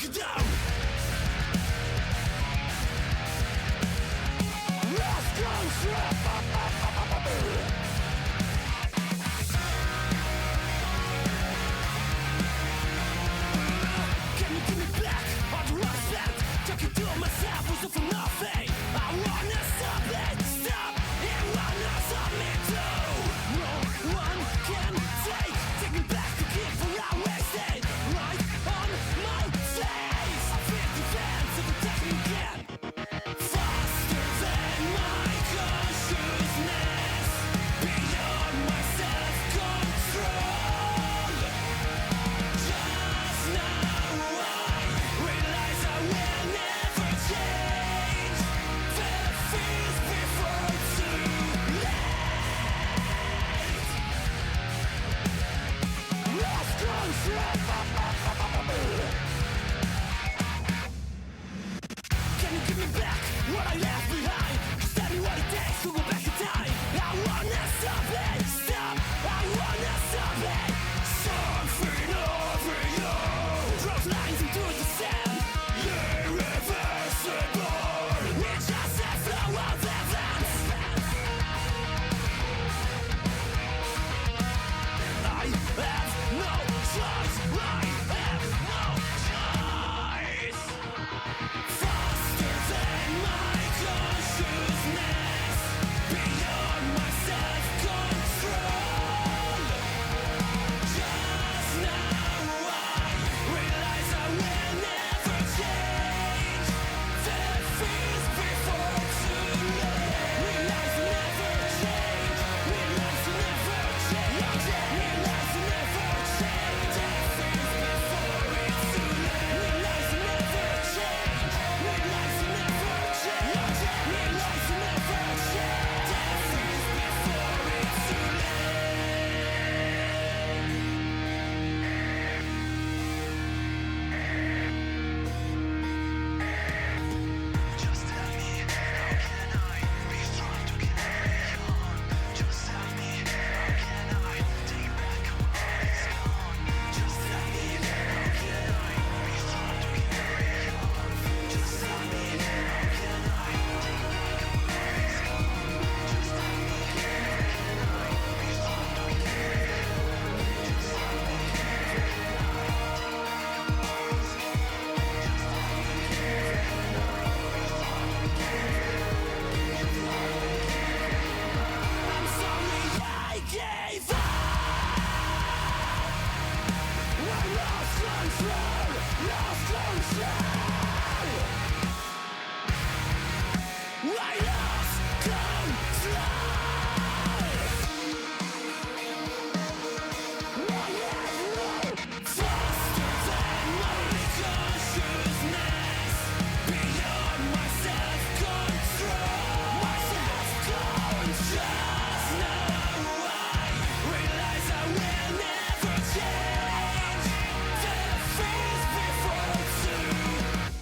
you down. Lost control. Can you give me back all the love spent? Talking to myself was for nothing. I wanna stop it, stop it, wanna stop me too. No one can take me back to give what I wasted. Right on my face, I feel defense of attacking again. Faster than my consciousness, beyond my self-control. Just now I realize I will never change. The fears before too late. Lost control. Can you give me back what I left behind? Just tell me what it takes to go back in time. I wanna stop it, stop. I wanna stop it. Something over you draws lines into the sand. Irreversible. It's just a flow of events. I have no choice. I have no choice. Faster than my consciousness, beyond my self-control. Just now I realize I will never change. The fears before too late. Realize I never change. Realize I never change. Realize I never change. The fears before it's too late. Realize I never change. Realize I never change. Realize I never change. The fears before it's too Just tell me, how can I be strong to carry on? Just tell me, how can I take back what is gone? Just tell me, how can I be strong to carry on? Just tell me, how can I take back what is gone? Just tell me, how can I be strong to carry on? Just tell me, how can I take back what is I'm sorry I gave up. I lost control, lost control. I lost control. Faster than my consciousness, beyond my self-control. My self-control. Just now I realize I will never change. The fears before too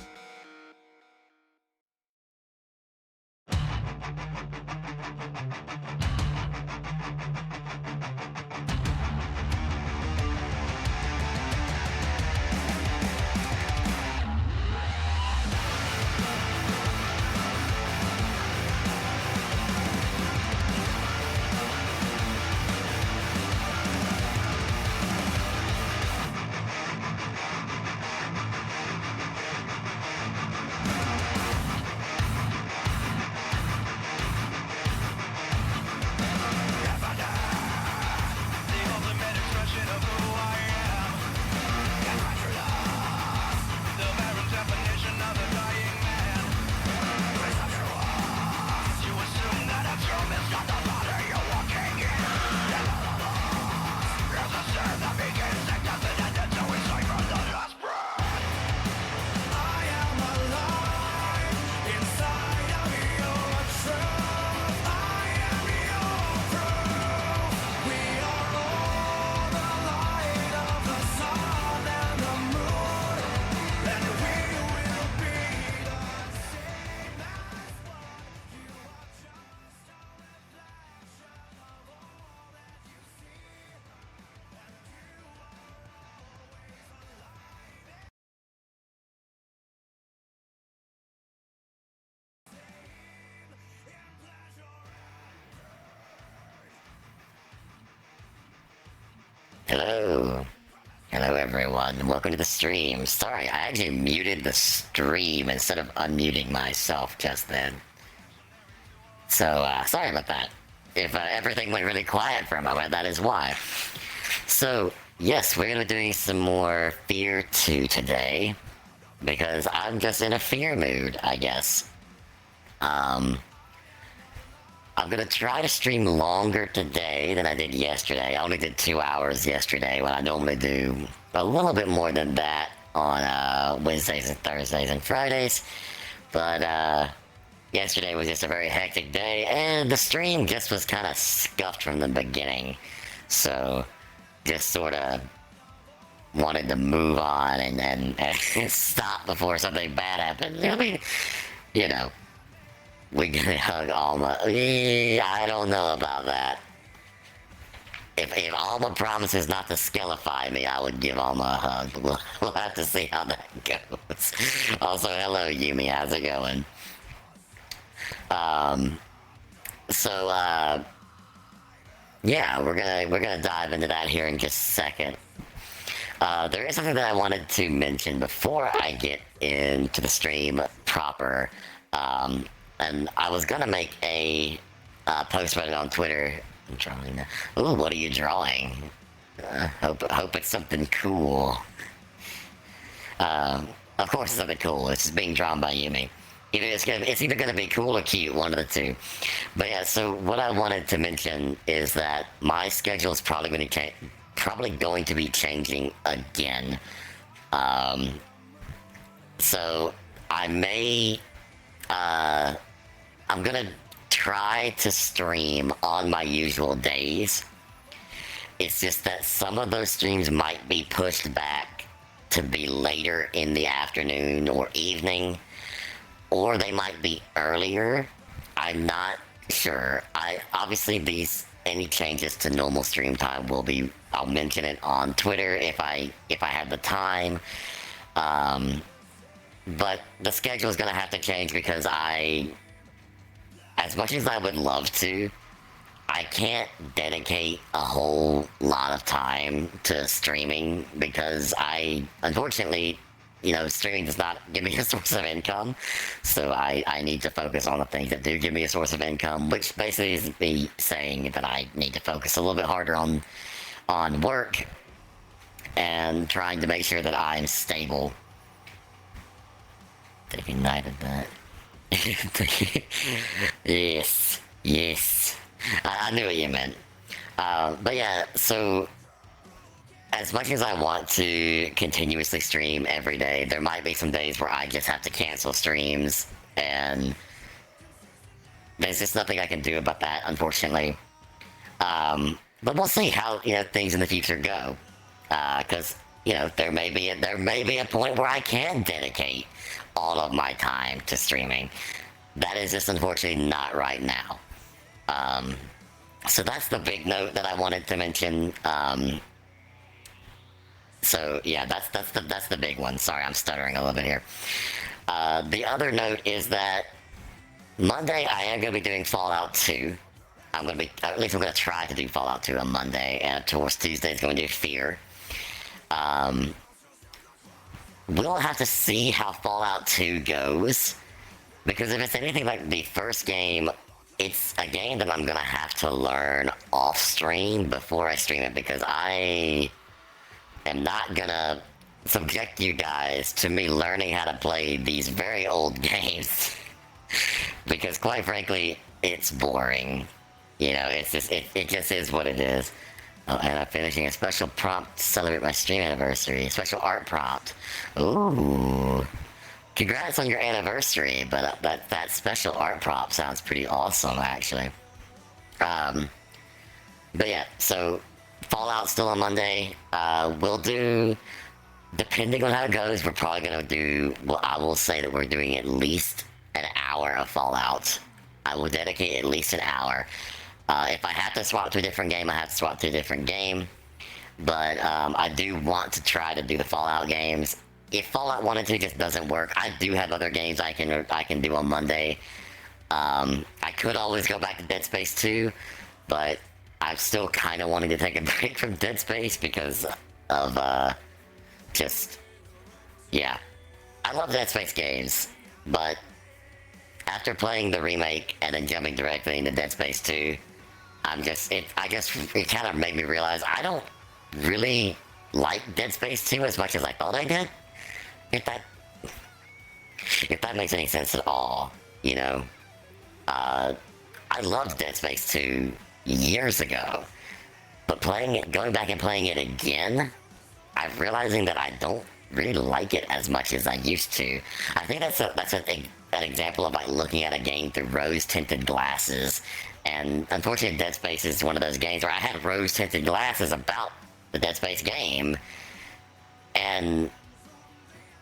Hello. Hello, everyone. Welcome to the stream. Sorry, I actually muted the stream instead of unmuting myself just then. So, sorry about that. If everything went really quiet for a moment, that is why. So, yes, we're going to be doing some more Fear 2 today. Because I'm just in a fear mood, I guess. I'm gonna try to stream longer today than I did yesterday. I only did 2 hours yesterday when I normally do a little bit more than that on Wednesdays and Thursdays and Fridays. But yesterday was just a very hectic day, and the stream just was kind of scuffed from the beginning. So, just sort of wanted to move on and stop before something bad happened. I mean, you know, we gonna hug Alma. I don't know about that. If Alma promises not to skillify me, I would give Alma a hug. We'll have to see how that goes. Also, hello Yumi, how's it going? So yeah, we're gonna dive into that here in just a second. There is something that I wanted to mention before I get into the stream proper. And I was gonna make a post about it on Twitter. I'm drawing now. Ooh, what are you drawing? Hope it's something cool. Of course it's something cool. It's just being drawn by Yumi. It's either gonna be cool or cute, one of the two. But yeah, so what I wanted to mention is that my schedule is probably going to be changing again. So I may I'm gonna try to stream on my usual days. It's just that some of those streams might be pushed back to be later in the afternoon or evening, or they might be earlier. I'm not sure. I obviously any changes to normal stream time I'll mention it on Twitter if I have the time. But the schedule is gonna have to change because as much as I would love to, I can't dedicate a whole lot of time to streaming because unfortunately, streaming does not give me a source of income. So I need to focus on the things that do give me a source of income, which basically is me saying that I need to focus a little bit harder on work and trying to make sure that I'm stable. They've ignited that. Yes. I knew what you meant. But yeah, so as much as I want to continuously stream every day, there might be some days where I just have to cancel streams, and there's just nothing I can do about that, unfortunately. But we'll see how things in the future go, because there may be a point where I can dedicate all of my time to streaming. That is just unfortunately not right now. So that's the big note that I wanted to mention. So yeah, that's the big one. Sorry, I'm stuttering a little bit here. The other note is that Monday I am going to be doing Fallout 2. I'm going to try to do Fallout 2 on Monday, and of course Tuesday is going to do Fear. We'll have to see how Fallout 2 goes, because if it's anything like the first game, it's a game that I'm gonna have to learn off stream before I stream it, because I am not gonna subject you guys to me learning how to play these very old games, because quite frankly, it's boring. It's just, it just is what it is. Oh, and I'm finishing a special prompt to celebrate my stream anniversary. A special art prompt. Ooh. Congrats on your anniversary, but that special art prompt sounds pretty awesome, actually. But yeah, so Fallout's still on Monday. We'll do, depending on how it goes, we're probably going to do, well, I will say that we're doing at least an hour of Fallout. I will dedicate at least an hour. If I have to swap to a different game, I have to swap to a different game. But I do want to try to do the Fallout games. If Fallout 1 and 2 just doesn't work, I do have other games I can do on Monday. I could always go back to Dead Space 2, but I'm still kind of wanting to take a break from Dead Space because of, just, yeah. I love Dead Space games, but after playing the remake and then jumping directly into Dead Space 2, I guess it kind of made me realize I don't really like Dead Space 2 as much as I thought I did. If that, if that makes any sense at all, you know. I loved Dead Space 2 years ago, but playing it, going back and playing it again, I'm realizing that I don't really like it as much as I used to. I think that's an example of like looking at a game through rose-tinted glasses. And unfortunately, Dead Space is one of those games where I had rose-tinted glasses about the Dead Space game, and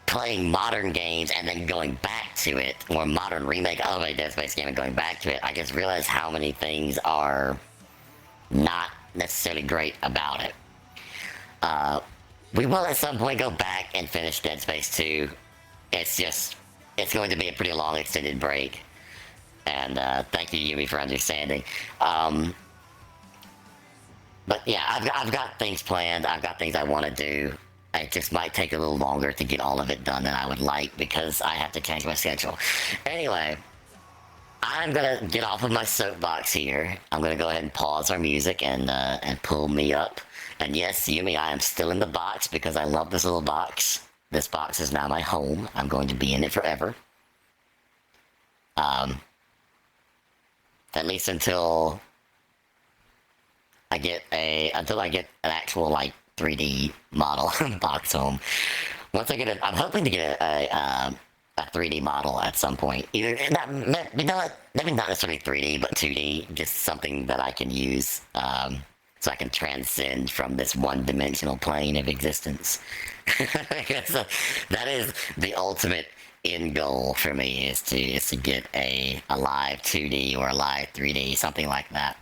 playing modern games and then going back to it, or modern remake of a Dead Space game and going back to it, I just realized how many things are not necessarily great about it. We will at some point go back and finish Dead Space 2. It's going to be a pretty long extended break. And thank you, Yumi, for understanding. But yeah, I've got things planned. I've got things I want to do. It just might take a little longer to get all of it done than I would like because I have to change my schedule. Anyway, I'm gonna get off of my soapbox here. I'm gonna go ahead and pause our music and pull me up. And yes, Yumi, I am still in the box because I love this little box. This box is now my home. I'm going to be in it forever. At least until I get an actual like 3D model box home. Once I get it, I'm hoping to get a 3D model at some point. Either maybe not necessarily 3D, but 2D, just something that I can use, so I can transcend from this one-dimensional plane of existence. That is the ultimate end goal for me, is to get a live 2D or a live 3D, something like that.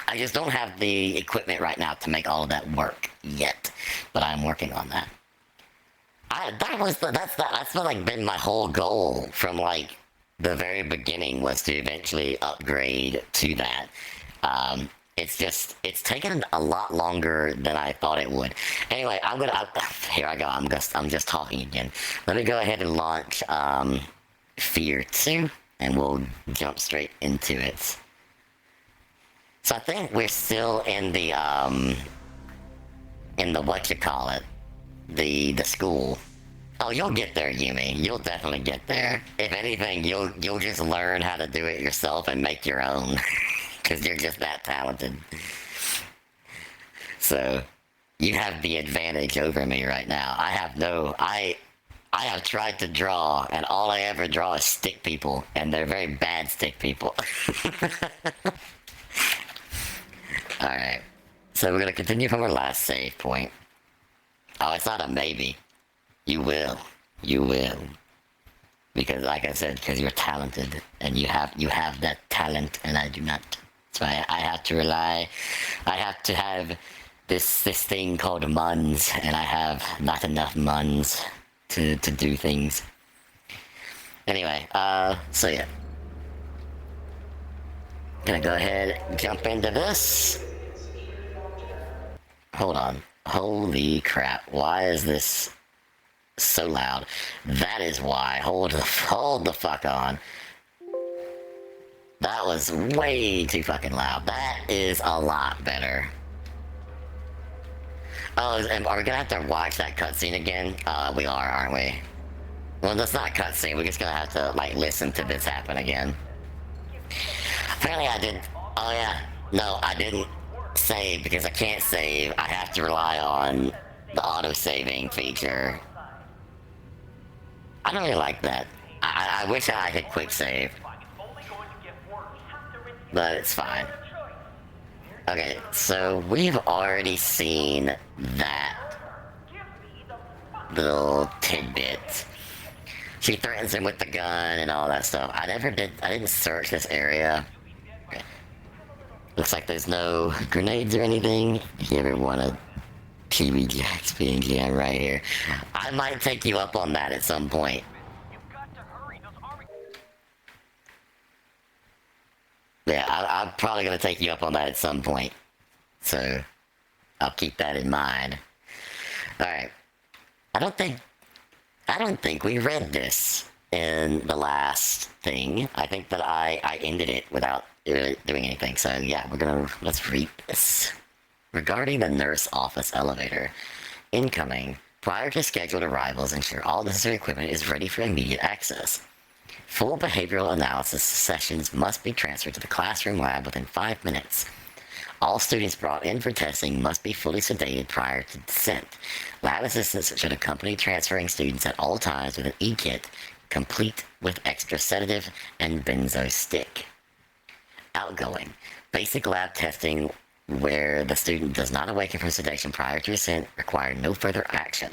I just don't have the equipment right now to make all of that work yet, but I'm working on that. That's like been my whole goal from like the very beginning, was to eventually upgrade to that. It's taken a lot longer than I thought it would. Anyway, here I go. I'm just talking again. Let me go ahead and launch F.E.A.R 2, and we'll jump straight into it. So I think we're still in the whatchamacallit, the school. Oh, you'll get there, Yumi. You'll definitely get there. If anything, you'll just learn how to do it yourself and make your own, because you're just that talented. So you have the advantage over me right now. I have tried to draw, and all I ever draw is stick people, and they're very bad stick people. Alright, so we're gonna continue from our last save point. Oh, it's not a maybe. You will. You will. Because, like I said, because you're talented, and you have that talent, and I do not. So I have to have this thing called muns, and I have not enough muns to do things. Anyway, so yeah. Gonna go ahead and jump into this. Hold on. Holy crap. Why is this so loud? That is why. Hold the fuck on. That was way too fucking loud. That is a lot better. Oh, and are we gonna have to watch that cutscene again? We are, aren't we? Well, that's not a cutscene. We're just gonna have to, like, listen to this happen again. Apparently I didn't. Oh yeah. No, I didn't save because I can't save. I have to rely on the auto-saving feature. I don't really like that. I wish I could quick save. But it's fine. Okay, so we've already seen that little tidbit. She threatens him with the gun and all that stuff. I didn't search this area. Okay. Looks like there's no grenades or anything. If you ever want a PBG XP, I'm right here. I might take you up on that at some point. Yeah, I'm probably gonna take you up on that at some point. So I'll keep that in mind. All right. I don't think I don't think we read this in the last thing. I think that I ended it without doing anything. So yeah, let's read this. Regarding the nurse office elevator, incoming. Prior to scheduled arrivals, ensure all necessary equipment is ready for immediate access. Full behavioral analysis sessions must be transferred to the classroom lab within 5 minutes. All students brought in for testing must be fully sedated prior to descent. Lab assistants should accompany transferring students at all times with an e-kit, complete with extra sedative and benzo stick. Outgoing. Basic lab testing where the student does not awaken from sedation prior to descent require no further action.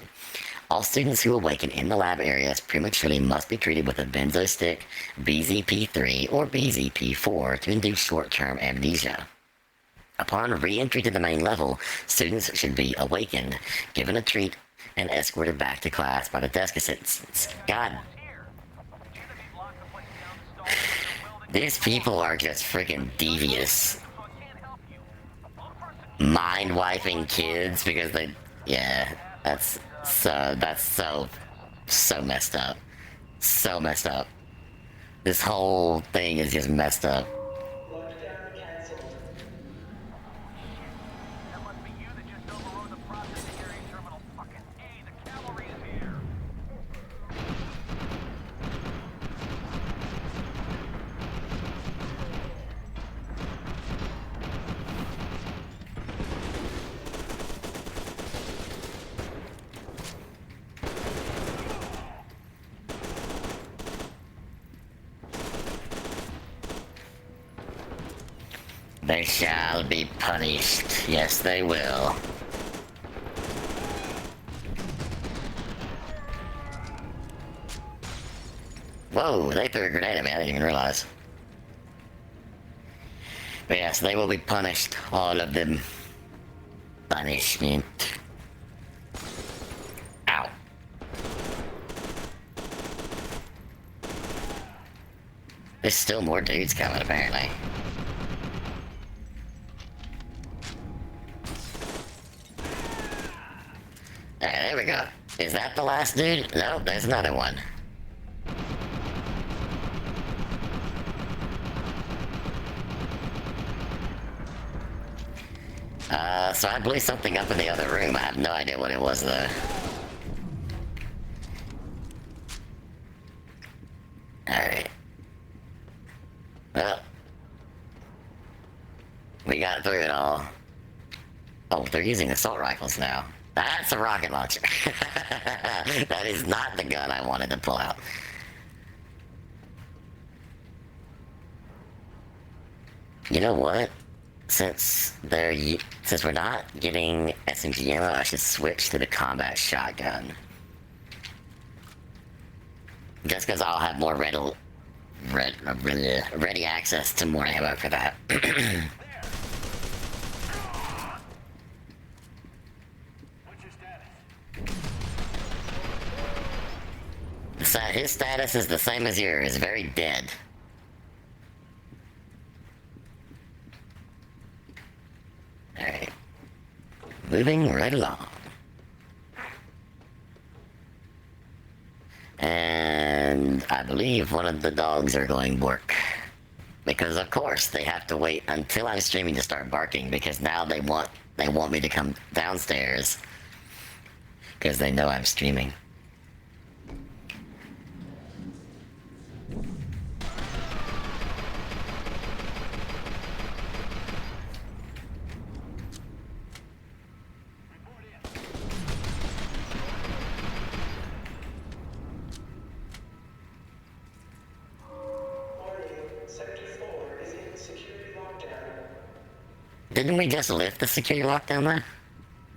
All students who awaken in the lab areas prematurely must be treated with a benzo stick, BZP-3 or BZP-4 to induce short-term amnesia. Upon re-entry to the main level, students should be awakened, given a treat, and escorted back to class by the desk assistants. God. These people are just freaking devious. Mind wiping kids because they. Yeah, that's so messed up. So messed up. This whole thing is just messed up. Lockdown cancelled. That must be you that just overrode the processing area terminal. Fucking A, the cavalry is here. They shall be punished. Yes, they will. Whoa, they threw a grenade at me. I didn't even realize. But yes, they will be punished. All of them. Punishment. Ow. There's still more dudes coming, apparently. Alright, there we go. Is that the last dude? No, there's another one. So I blew something up in the other room. I have no idea what it was, though. Alright. Well. We got through it all. Oh, they're using assault rifles now. That's a rocket launcher. That is not the gun I wanted to pull out. You know what? Since we're not getting SMG ammo, I should switch to the combat shotgun. Just because I'll have more ready access to more ammo for that. His status is the same as yours, very dead. Alright. Moving right along. And I believe one of the dogs are going bork. Because of course they have to wait until I'm streaming to start barking, because now they want me to come downstairs. Because they know I'm streaming. Didn't we just lift the security lockdown there?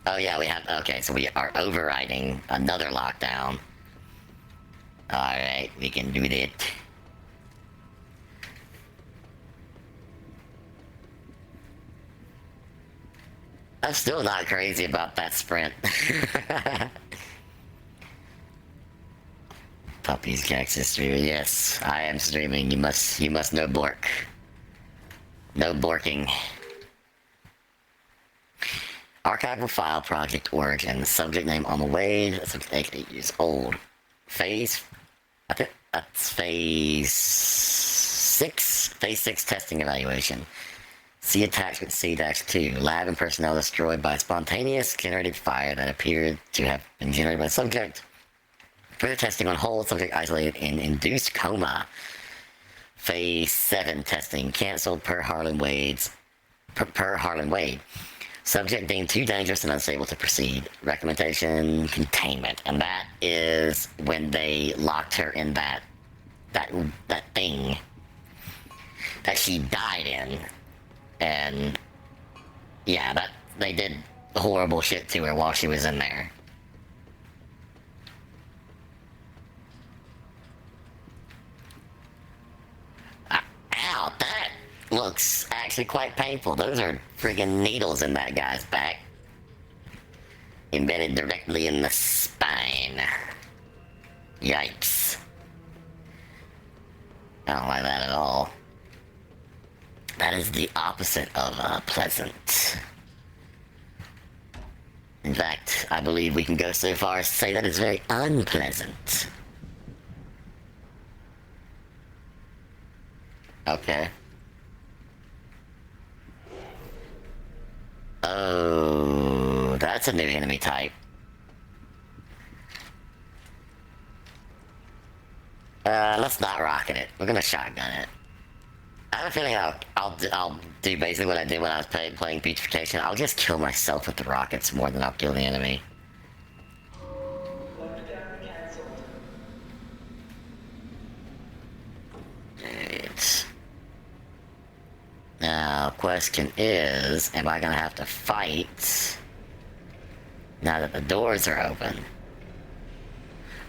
Oh yeah, we have. Okay, so we are overriding another lockdown. Alright, we can do that. I'm still not crazy about that sprint. Puppies, Cactus streamer. Yes, I am streaming. You must know bork. No borking. Archival file project origin. Subject name on the way. Subject 8 years old. Phase. I think that's phase 6. Phase 6 testing evaluation. See attachment C-2. Lab and personnel destroyed by spontaneous generated fire that appeared to have been generated by the subject. Further testing on hold. Subject isolated in induced coma. Phase 7 testing cancelled per Harlan Wade. Subject deemed too dangerous and unstable to proceed. Recommendation containment, and that is when they locked her in that thing that she died in, and yeah, that they did horrible shit to her while she was in there. Ow, that looks actually quite painful. Those are friggin' needles in that guy's back. Embedded directly in the spine. Yikes. I don't like that at all. That is the opposite of pleasant. In fact, I believe we can go so far as to say that it's very unpleasant. Okay. Oh, that's a new enemy type. Let's not rocket it. We're gonna shotgun it. I have a feeling I'll do basically what I did when I was playing Putrefaction. I'll just kill myself with the rockets more than I'll kill the enemy. Lockdown cancelled. Right. Now, question is, am I gonna have to fight now that the doors are open?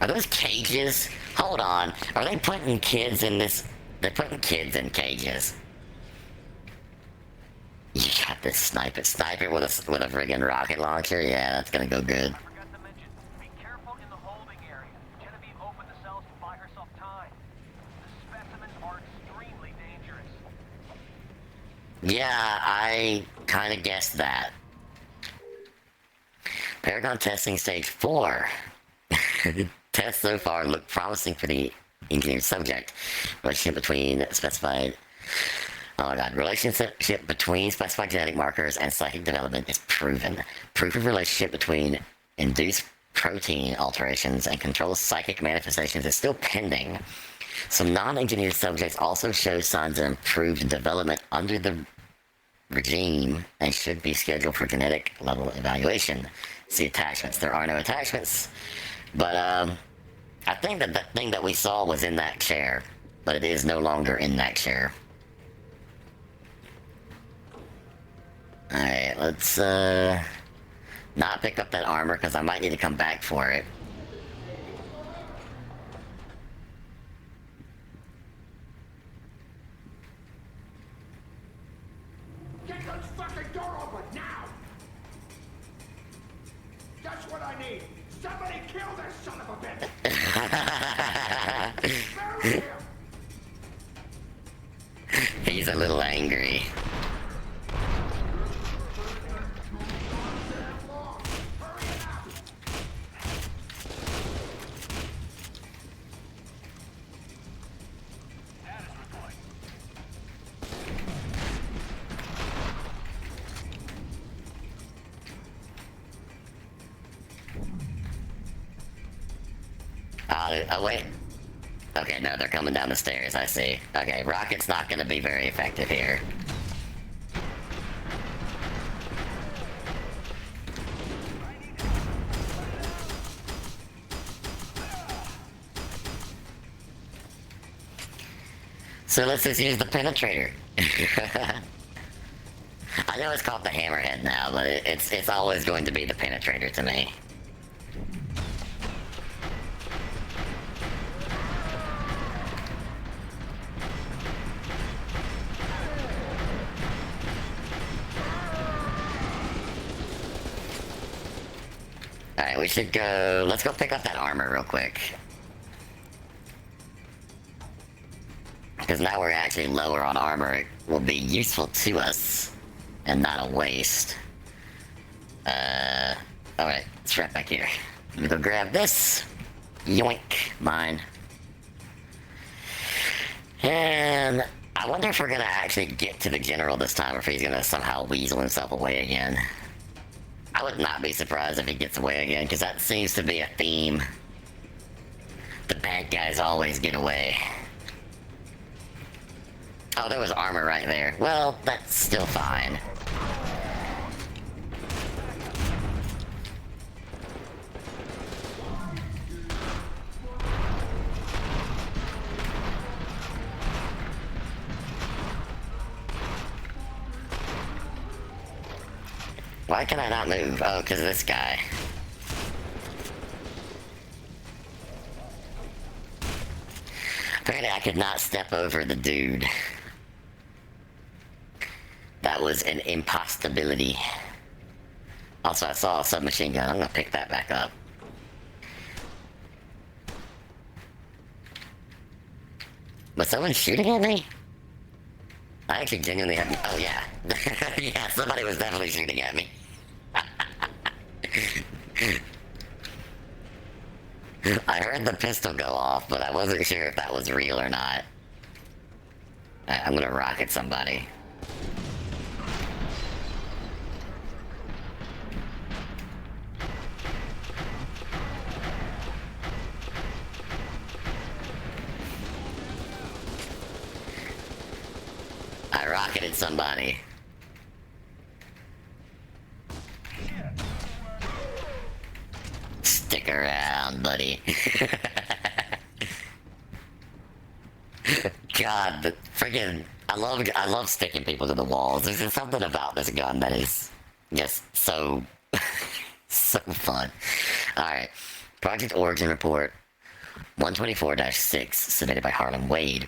Are those cages? Hold on. Are they putting kids in this? They're putting kids in cages. You got this sniper with a friggin' rocket launcher? Yeah, that's gonna go good. I forgot to mention, be careful in the holding area. Genevieve opened the cells to buy herself time. The specimens are extremely dangerous. Yeah, I kinda guessed that. Paragon testing stage 4. Tests so far look promising for the engineered subject. Relationship between specified... Oh my god. Relationship between specified genetic markers and psychic development is proven. Proof of relationship between induced protein alterations and controlled psychic manifestations is still pending. Some non-engineered subjects also show signs of improved development under the regime and should be scheduled for genetic level evaluation. See attachments. There are no attachments, but I think that the thing that we saw was in that chair, but it is no longer in that chair. Alright, let's not pick up that armor because I might need to come back for it. Get this fucking door open now! That's what I need! Somebody kill this son of a bitch! Bury him! He's a little angry. Oh, wait. Okay, no, they're coming down the stairs, I see. Okay, rocket's not gonna be very effective here. So let's just use the penetrator. I know it's called the hammerhead now, but it's always going to be the penetrator to me. Alright, we should go... Let's go pick up that armor real quick. Because now we're actually lower on armor. It will be useful to us. And not a waste. Alright, it's right back here. Let me go grab this. Yoink, mine. And I wonder if we're gonna actually get to the general this time, or if he's gonna somehow weasel himself away again. I would not be surprised if he gets away again, because that seems to be a theme. The bad guys always get away. Oh, there was armor right there. Well, that's still fine. Why can I not move? Oh, because of this guy. Apparently I could not step over the dude. That was an impossibility. Also, I saw a submachine gun. I'm gonna pick that back up. Was someone shooting at me? I actually genuinely had... Oh, yeah. Yeah, somebody was definitely shooting at me. I heard the pistol go off, but I wasn't sure if that was real or not. I'm gonna rocket somebody. I rocketed somebody. Stick around, buddy. God, the friggin' I love sticking people to the walls. There's just something about this gun that is just so so fun. Alright. Project Origin Report 124-6, submitted by Harlan Wade.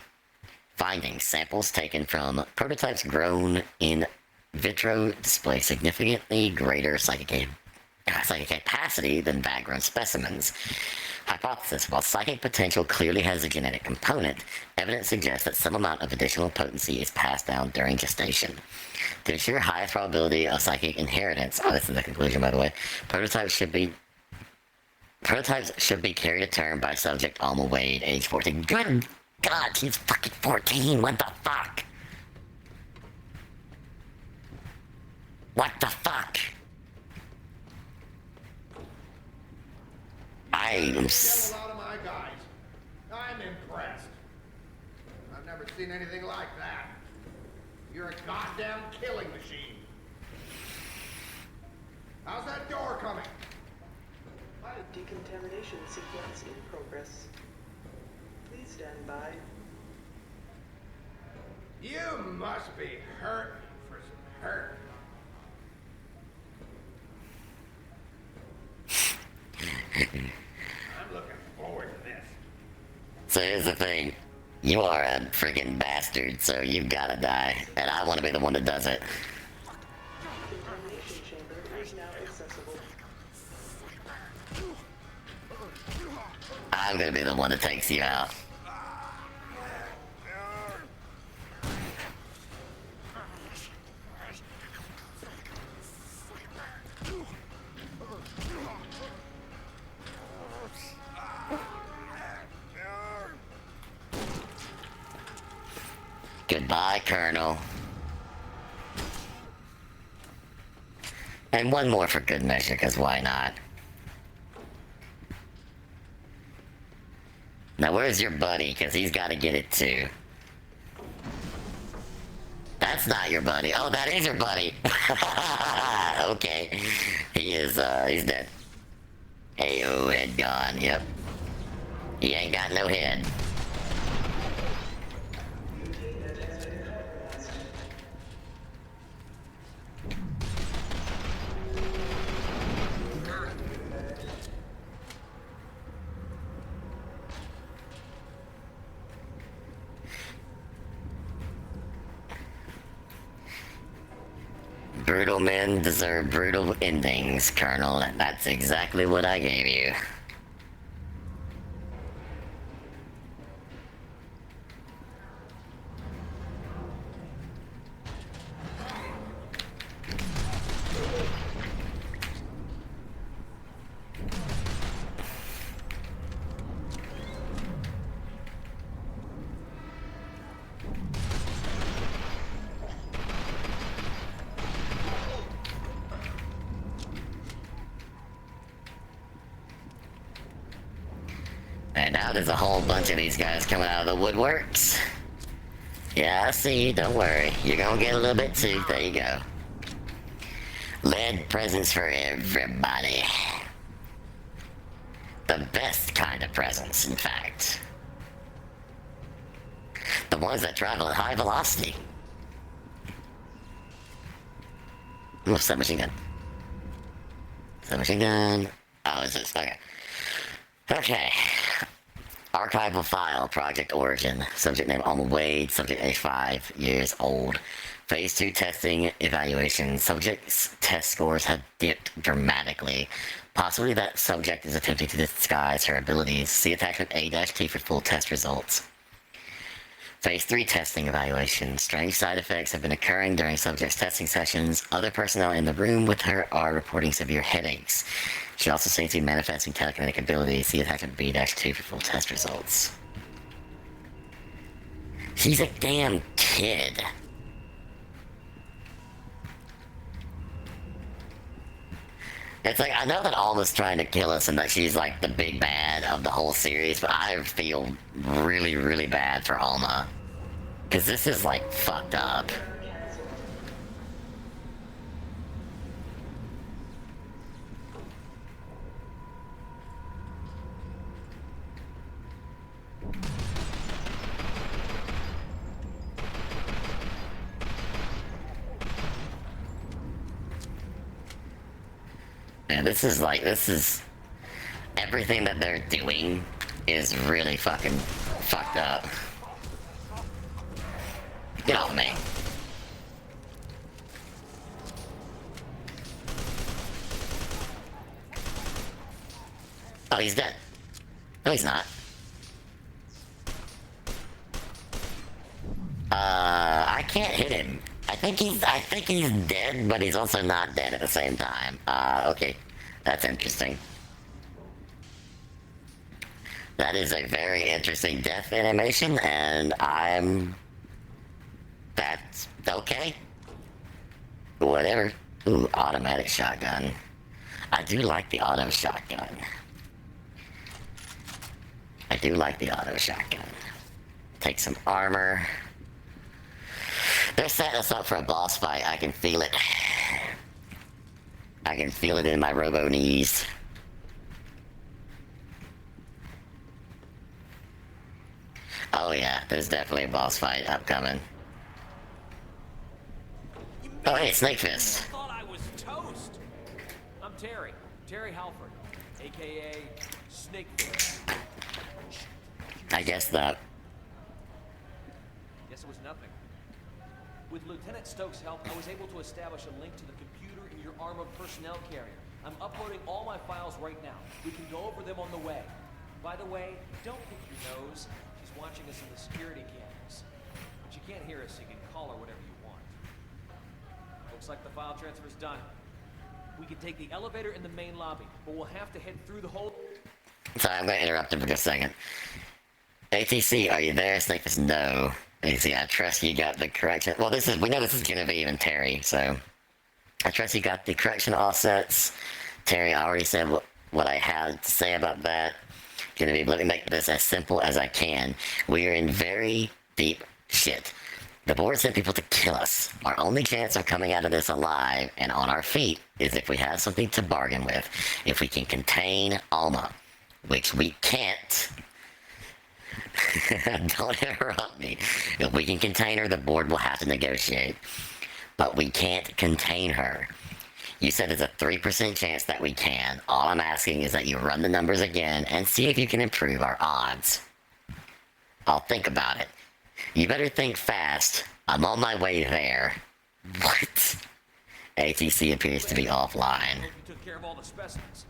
Findings: samples taken from prototypes grown in vitro display significantly greater psychic capacity than background specimens. Hypothesis: while psychic potential clearly has a genetic component, evidence suggests that some amount of additional potency is passed down during gestation. To ensure highest probability of psychic inheritance, oh, this is the conclusion, by the way, prototypes should be carried to term by subject Alma Wade, age 14. Good God, she's fucking 14. What the fuck? What the fuck? I am Kill a lot of my guys. I'm impressed. I've never seen anything like that. You're a goddamn killing machine. How's that door coming? Decontamination sequence in progress. Please stand by. You must be hurting for some hurt. I'm looking forward to this. So here's the thing. You are a freaking bastard, so you've gotta die. And I wanna be the one that does it. Contamination chamber is now accessible. I'm gonna be the one that takes you out. Goodbye, Colonel. And one more for good measure, because why not? Now, where's your buddy? Because he's got to get it too. That's not your buddy. Oh, that is your buddy. Okay. He is, he's dead. Ayo, head gone, yep. He ain't got no head. Brutal men deserve brutal endings, Colonel, and that's exactly what I gave you. And now there's a whole bunch of these guys coming out of the woodworks. Yeah, I see. Don't worry. You're gonna get a little bit too. There you go. Lead presents for everybody. The best kind of presents, in fact. The ones that travel at high velocity. Oh, submachine gun. Submachine gun. Oh, is this? Okay. Okay. Archival file, Project Origin. Subject name Alma Wade. Subject age 5 years old. Phase 2 testing evaluation. Subject's test scores have dipped dramatically. Possibly that subject is attempting to disguise her abilities. See attachment A-T for full test results. Phase 3 testing evaluation. Strange side effects have been occurring during subject's testing sessions. Other personnel in the room with her are reporting severe headaches. She also seems to be manifesting telekinetic abilities. See attachment B-2 for full test results. She's a damn kid. It's like, I know that Alma's trying to kill us and that she's like the big bad of the whole series, but I feel really, really bad for Alma. Because this is like fucked up. And this is everything that they're doing is really fucking fucked up. Get off me. Oh, he's dead. No, he's not. I can't hit him. I think he's dead, but he's also not dead at the same time. Okay. That's interesting. That is a very interesting death animation, and that's okay. Whatever. Ooh, automatic shotgun. I do like the auto shotgun. I do like the auto shotgun. Take some armor. They're setting us up for a boss fight. I can feel it. I can feel it in my robo knees. Oh yeah, there's definitely a boss fight upcoming. Oh hey, Snake Fist. I thought I was toast. I'm Terry. Terry Halford, aka Snake Fist. I guess that. Guess it was nothing. With Lieutenant Stokes' help, I was able to establish a link to the computer in your armored personnel carrier. I'm uploading all my files right now. We can go over them on the way. By the way, don't pick your nose. She's watching us in the security cameras. But you can't hear us, so you can call her whatever you want. Looks like the file transfer's done. We can take the elevator in the main lobby, but we'll have to head through the whole... Sorry, I'm gonna interrupt him for just a second. ATC, are you there? Snake Fist, no. ATC, I trust you got the correction. Well, we know this is gonna be even Terry, so I trust you got the correction offsets. Terry, I already said what I had to say about that. Gonna be, let me make this as simple as I can. We are in very deep shit. The board sent people to kill us. Our only chance of coming out of this alive and on our feet is if we have something to bargain with. If we can contain Alma, which we can't. Don't interrupt me. If we can contain her, the board will have to negotiate. But we can't contain her. You said there's a 3% chance that we can. All I'm asking is that you run the numbers again and see if you can improve our odds. I'll think about it. You better think fast. I'm on my way there. What? ATC appears to be offline. You took care of all the specimens.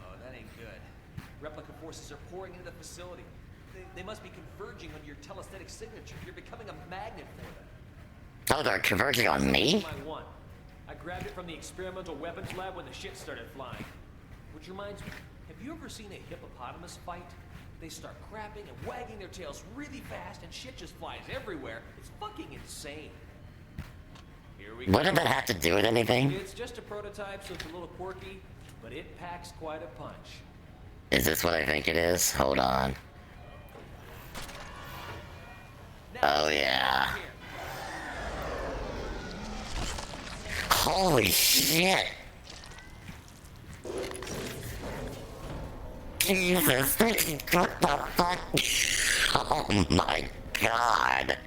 Oh, that ain't good. Replica forces are pouring into the facility. They must be converging on your telesthetic signature. You're becoming a magnet for them. Oh, they're converging on me? My one. I grabbed it from the experimental weapons lab when the shit started flying. Which reminds me, have you ever seen a hippopotamus fight? They start crapping and wagging their tails really fast and shit just flies everywhere. It's fucking insane. Here we go. What did that have to do with anything? It's just a prototype, so it's a little quirky, but it packs quite a punch. Is this what I think it is? Hold on. Oh yeah. Holy shit! Jesus, what the fuck? Oh my god.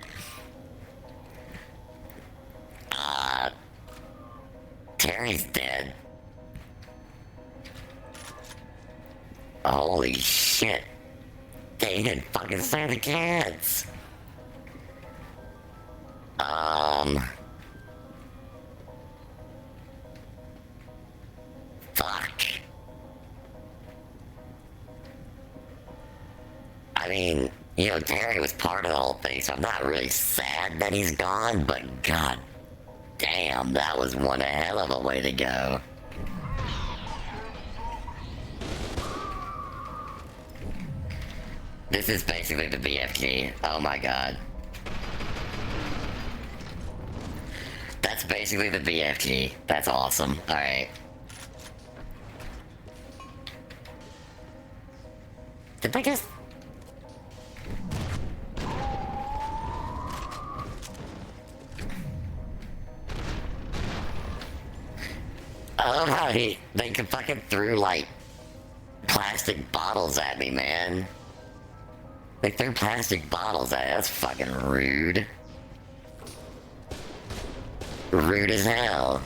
Terry's dead. Holy shit. They didn't fucking save the kids. Fuck. I mean, you know, Terry was part of the whole thing, so I'm not really sad that he's gone, but god damn, that was one hell of a way to go. This is basically the BFG. Oh my god. That's basically the BFG. That's awesome. Alright. Did I just... I love how they can fucking threw like plastic bottles at me, man. They threw plastic bottles at me. That's fucking rude. Rude as hell.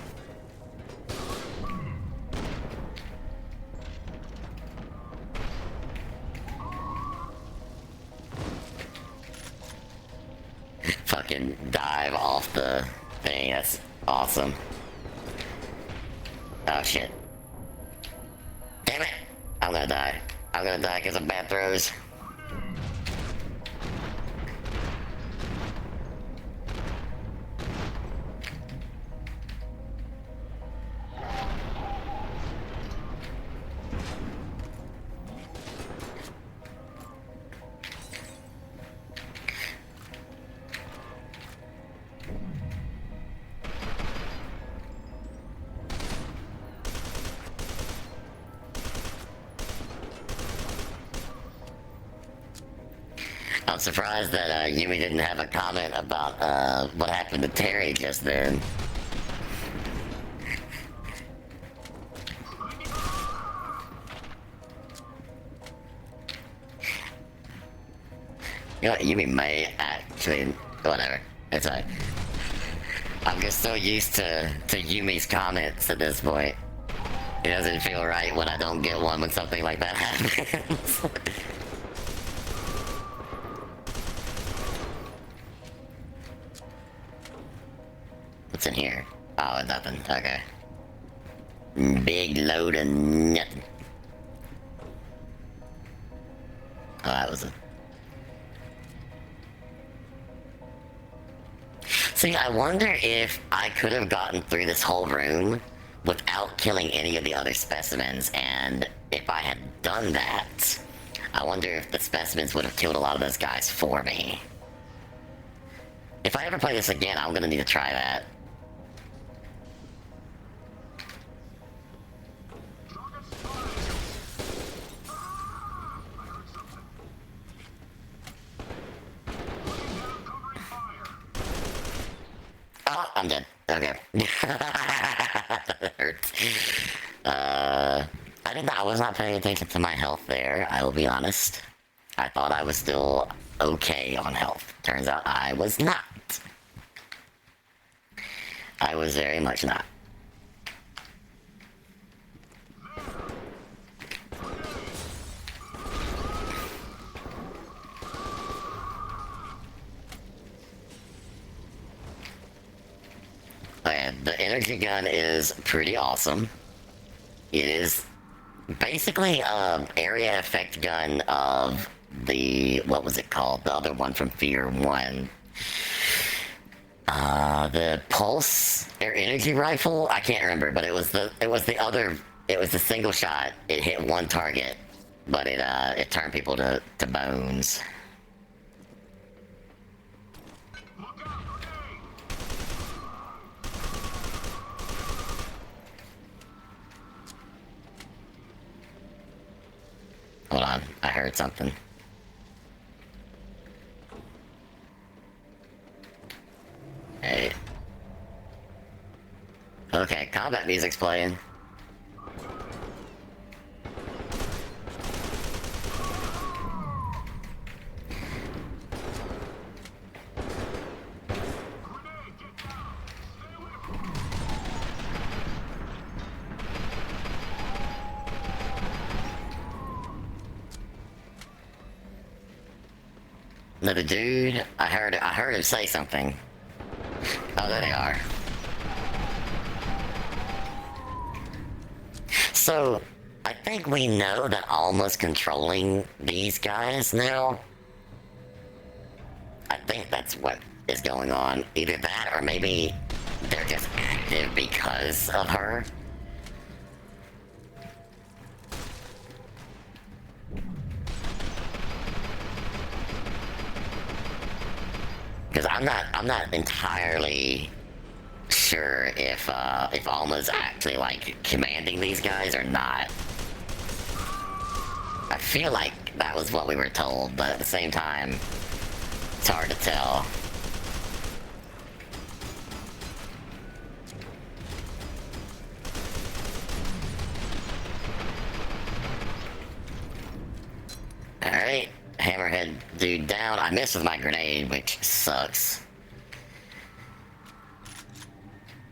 Fucking dive off the thing. That's awesome. Oh shit. Damn it! I'm gonna die. I'm gonna die because of bad throws. I'm surprised that Yumi didn't have a comment about what happened to Terry just then. You know what, Yumi may actually... Whatever. It's alright. I'm just so used to Yumi's comments at this point. It doesn't feel right when I don't get one when something like that happens. What's in here? Oh, nothing. Okay. Big load of nothing. Oh, that was a... See, I wonder if I could have gotten through this whole room without killing any of the other specimens, and if I had done that, I wonder if the specimens would have killed a lot of those guys for me. If I ever play this again, I'm gonna need to try that. Oh, I'm dead. Okay. That hurts. I was not paying attention to my health there, I will be honest. I thought I was still okay on health. Turns out I was not. I was very much not. Okay, the energy gun is pretty awesome. It is basically area effect gun of the, what was it called? The other one from F.E.A.R. 1. The pulse or energy rifle? I can't remember, but it was the single shot. It hit one target, but it turned people to bones. Hold on, I heard something. Hey. Okay, combat music's playing. Another dude. I heard him say something. Oh, there they are. So, I think we know that Alma's controlling these guys now. I think that's what is going on. Either that, or maybe they're just active because of her. Because I'm not entirely sure if Alma's actually like commanding these guys or not. I feel like that was what we were told, but at the same time, it's hard to tell. Alright, hammerhead dude down. I missed with my grenade, which sucks.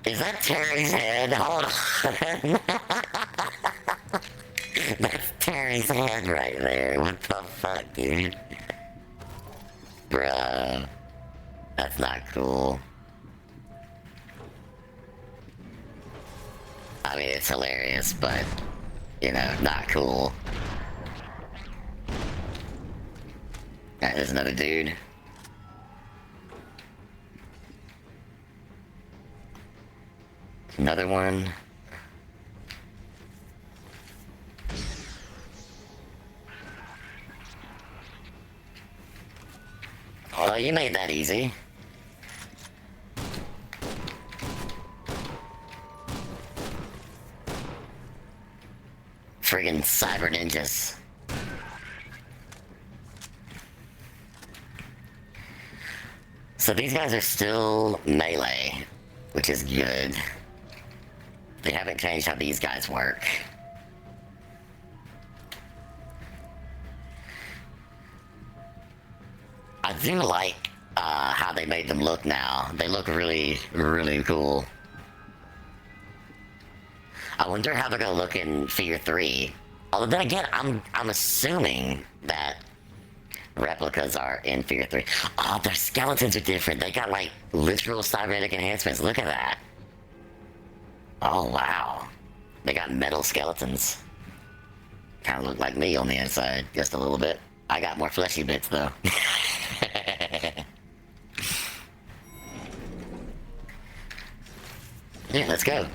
Is that Terry's head? Hold on. That's Terry's head right there. What the fuck, dude? Bruh. That's not cool. I mean, it's hilarious, but, you know, not cool. Alright, there's another dude. Another one. Oh, you made that easy. Friggin' cyber ninjas. So these guys are still melee, which is good. They haven't changed how these guys work. I do like how they made them look now. They look really, really cool. I wonder how they're gonna look in F.E.A.R 3. Although then again, I'm assuming that replicas are in F.E.A.R 3. Oh, their skeletons are different. They got like literal cybernetic enhancements. Look at that. Oh wow. They got metal skeletons. Kind of look like me on the inside, just a little bit. I got more fleshy bits though. Yeah, let's go.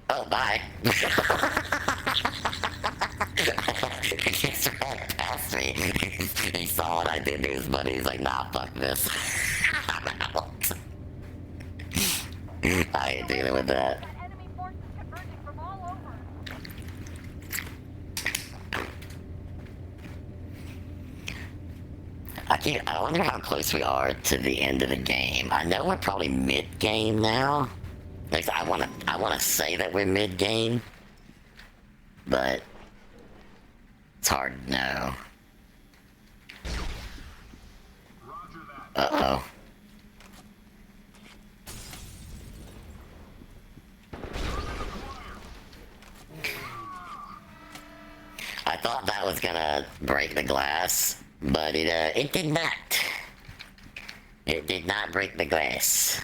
Oh, bye. He just ran past me. He saw what I did to his buddy. He's like, nah, fuck this. I'm out. I ain't dealing with that. Enemy forces converging from all over. I wonder how close we are to the end of the game. I know we're probably mid-game now. Like, I wanna say that we're mid-game, but it's hard to know. Uh-oh. I thought that was gonna break the glass, but it did not. It did not break the glass.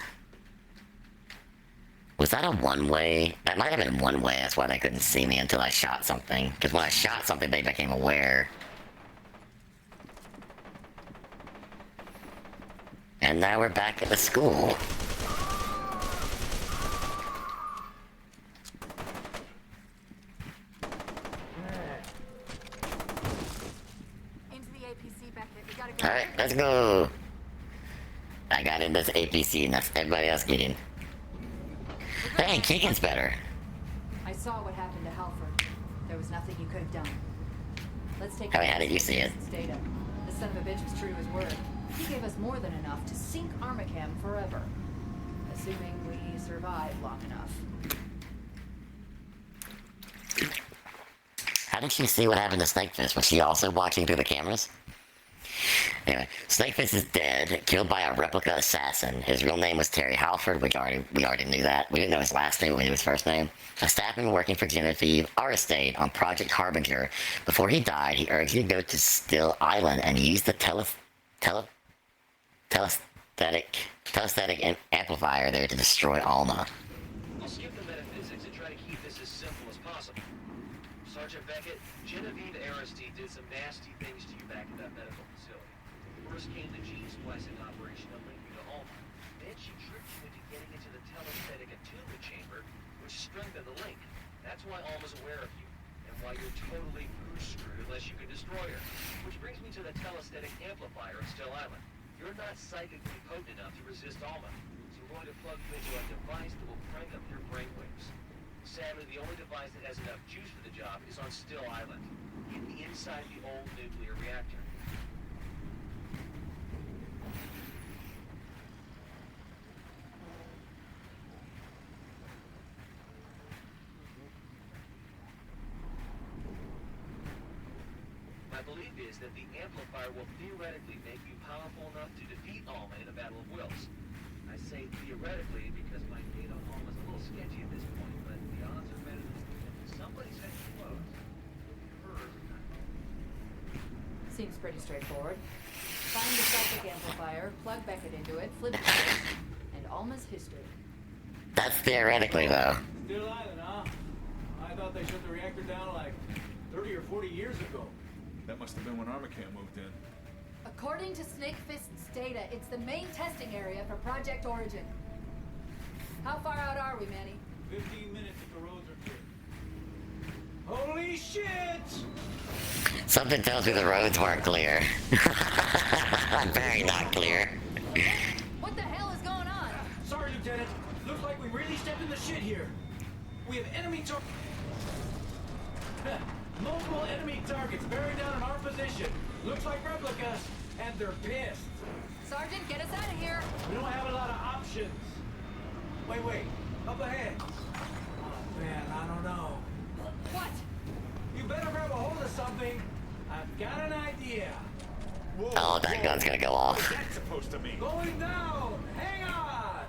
Was that a one-way? That might have been one-way, that's why they couldn't see me until I shot something. Because when I shot something, they became aware. And now we're back at the school. Into the APC, Beckett. We gotta go. Alright, let's go. I got in this APC and that's everybody else getting. Hey, Keegan's better. I saw what happened to Halford. There was nothing you could have done. Let's take How did you see it? Data. The son of a bitch was true to his word. He gave us more than enough to sink Armacam forever. Assuming we survive long enough. How did she see what happened to Snakefish? Was she also watching through the cameras? Anyway, Snakefish is dead, killed by a replica assassin. His real name was Terry Halford. We already knew that. We didn't know his last name, we knew his first name. A staff member working for F.E.A.R estate on Project Harbinger. Before he died, he urged you to go to Still Island and use the telesthetic amplifier there to destroy Alma. I'll skip the metaphysics and try to keep this as simple as possible. Sergeant Beckett, Genevieve Aristide did some nasty things to you back at that medical facility. First came the gene splicing operation to link you to Alma. Then she tricked you into getting into the telesthetic attunement chamber, which strengthened the link. That's why Alma's aware of you, and why you're totally screwed unless you can destroy her. Which brings me to the telesthetic amplifier at Still Island. You're not psychically potent enough to resist Alma, so we're going to plug you into a device that will crank up your brainwaves. Sadly, the only device that has enough juice for the job is on Still Island, inside the old nuclear reactor. My belief is that the amplifier will theoretically make you powerful enough to defeat Alma in a battle of wills. I say theoretically because my data on Alma's a little sketchy at this point, but the odds are better than somebody said it was. Seems pretty straightforward. Find the psychic amplifier, plug Beckett into it, flip the switch, and Alma's history. That's theoretically, though. Still Island, huh? I thought they shut the reactor down like 30 or 40 years ago. That must have been when Armacam moved in. According to Snakefist's data, it's the main testing area for Project Origin. How far out are we, Manny? 15 minutes if the roads are clear. Holy shit! Something tells me the roads weren't clear. Very not clear. What the hell is going on? Sorry, Lieutenant. Looks like we really stepped in the shit here. We have enemy multiple enemy targets bearing down on our position. Looks like replicas, and they're pissed. Sergeant, get us out of here. We don't have a lot of options. Wait. Up ahead. Oh, man, I don't know. What? You better grab a hold of something. I've got an idea. Whoa, Oh, that gun's gonna go off. What's that supposed to mean? Going down. Hang on.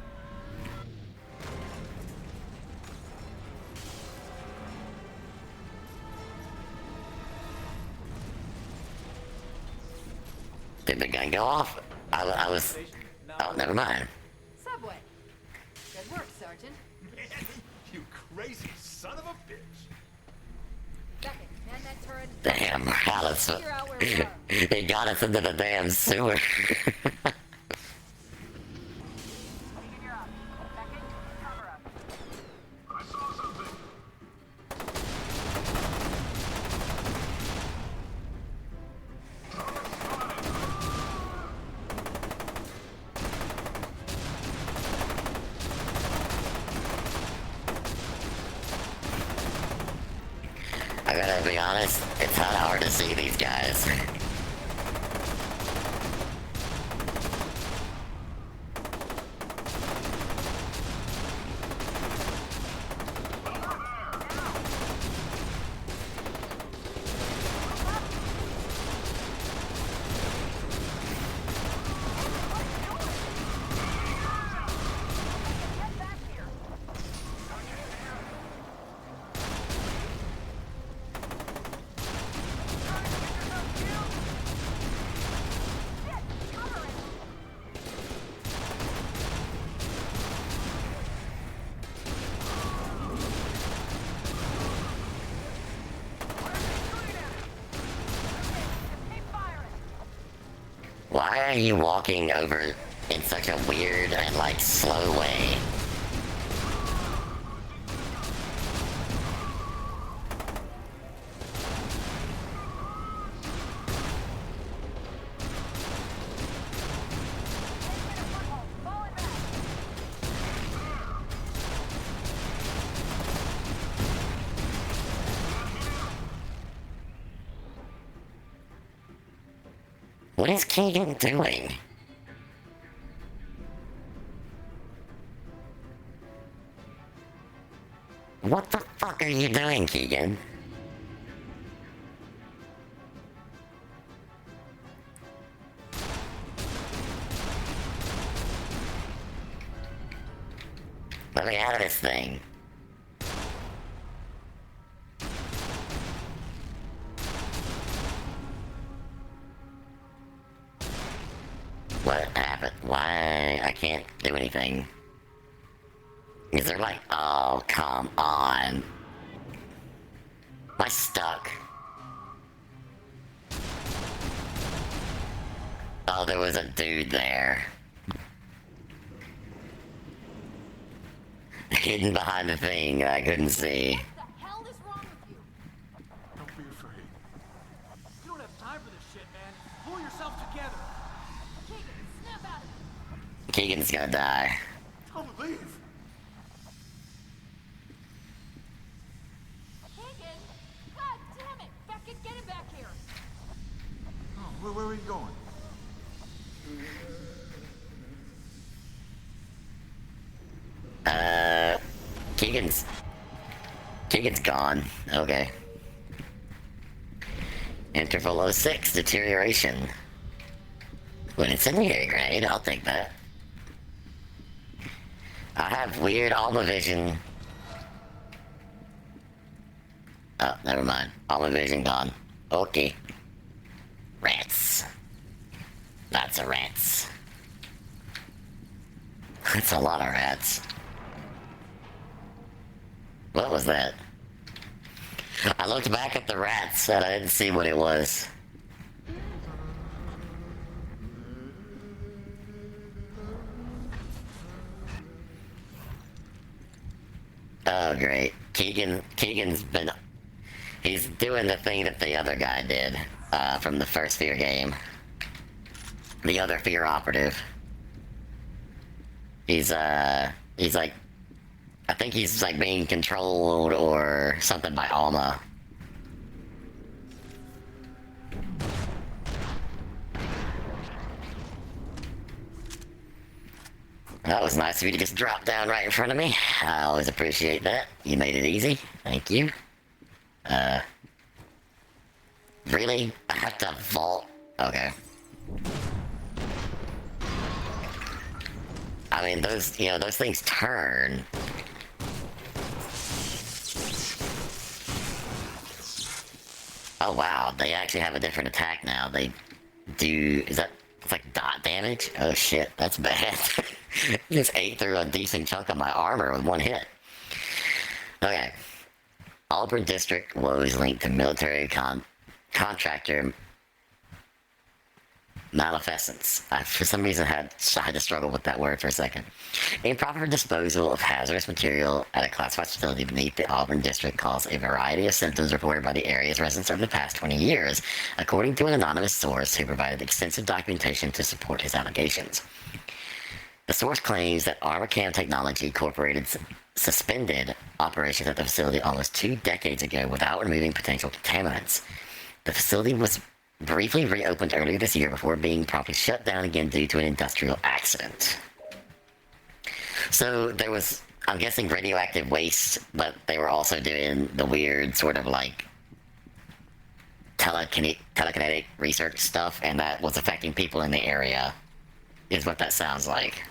Did the gun go off? I was... Oh, never mind. Subway. Good work, Sergeant. Man, you crazy son of a bitch. Beckett, man that turret. Damn, Alice. Figure out where we are. He got us into the damn sewer. You're up. Beckett, cover up. I saw something. I gotta be honest, it's not hard to see these guys. Why are you walking over in such a weird and, like, slow way? What is Keegan doing? What the fuck are you doing, Keegan? Let me out of this thing. What happened? Why? I can't do anything. Is there like... Oh, come on. Am I stuck? Oh, there was a dude there. Hidden behind the thing I couldn't see. What the hell is wrong with you? Don't be afraid. You don't have time for this shit, man. Pull yourself together. Keegan, snap out of it. Keegan's gonna die. Don't leave. Keegan! God damn it! Beckett, get him back here! Oh, where are you going? Keegan's gone. Okay. Interval 06, deterioration. When it's incendiary grenade, I'll take that. I have weird Alma vision. Oh, never mind. Alma vision gone. Okay. Rats. Lots of rats. That's a lot of rats. What was that? I looked back at the rats and I didn't see what it was. Oh great. Keegan's been... He's doing the thing that the other guy did, from the first F.E.A.R game. The other F.E.A.R operative. He's like... I think he's like being controlled or something by Alma. That was nice of you to just drop down right in front of me. I always appreciate that. You made it easy. Thank you. Really? I have to vault? Okay. I mean, those things turn. Oh wow, they actually have a different attack now. They do... Is that... It's like dot damage? Oh shit, that's bad. Just ate through a decent chunk of my armor with one hit. Okay. Auburn District woes linked to military contractor malfeasance. I, for some reason, I had to struggle with that word for a second. Improper disposal of hazardous material at a classified facility beneath the Auburn District caused a variety of symptoms reported by the area's residents over the past 20 years, according to an anonymous source who provided extensive documentation to support his allegations. The source claims that ArmorCam Technology Incorporated suspended operations at the facility almost 2 decades ago without removing potential contaminants. The facility was briefly reopened earlier this year before being promptly shut down again due to an industrial accident. So there was, I'm guessing, radioactive waste, but they were also doing the weird sort of like telekinetic research stuff, and that was affecting people in the area, is what that sounds like.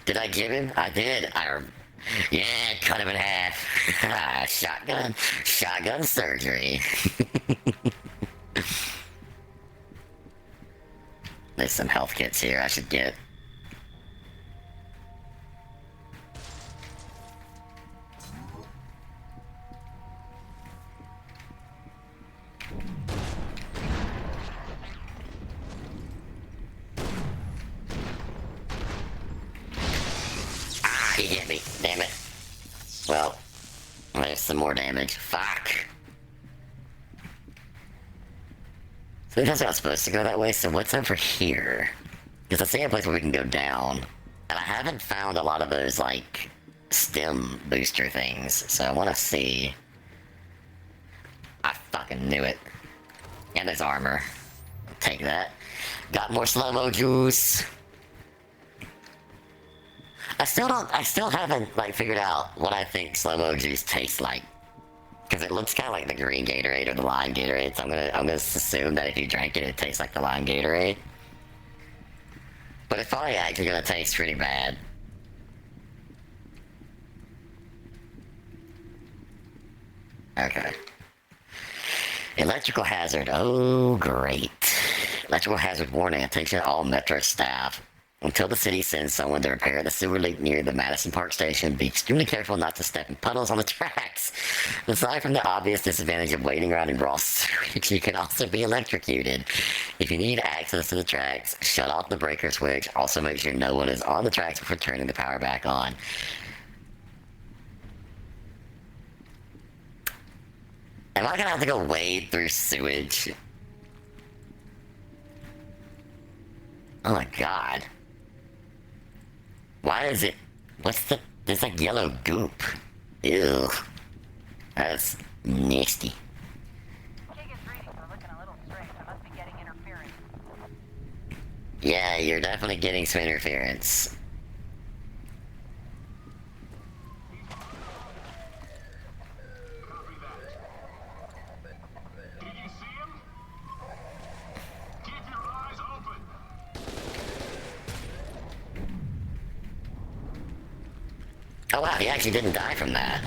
Did I give him? I did. Yeah, cut him in half. Shotgun surgery. There's some health kits here I should get. He hit me. Damn it. Well, there's some more damage. Fuck. So that's not supposed to go that way, so what's over here? Because I see a place where we can go down. And I haven't found a lot of those, like, stem booster things, so I want to see. I fucking knew it. And there's armor. Take that. Got more slow-mo juice. I still haven't, like, figured out what I think slow-mo juice tastes like. Because it looks kind of like the green Gatorade or the lime Gatorade, so I'm gonna assume that if you drank it, it tastes like the lime Gatorade. But it's probably actually gonna taste pretty bad. Okay. Electrical hazard. Oh, great. Electrical hazard warning. Attention all Metro staff. Until the city sends someone to repair the sewer leak near the Madison Park station, be extremely careful not to step in puddles on the tracks. Aside from the obvious disadvantage of waiting around in raw sewage, you can also be electrocuted. If you need access to the tracks, shut off the breaker switch. Also make sure no one is on the tracks before turning the power back on. Am I gonna have to go wade through sewage? Oh my god. Why is it... There's like yellow goop. Ew. That's nasty. Keegan's readings are looking a little strange. I must be getting interference. Yeah, you're definitely getting some interference. Oh wow, he actually didn't die from that.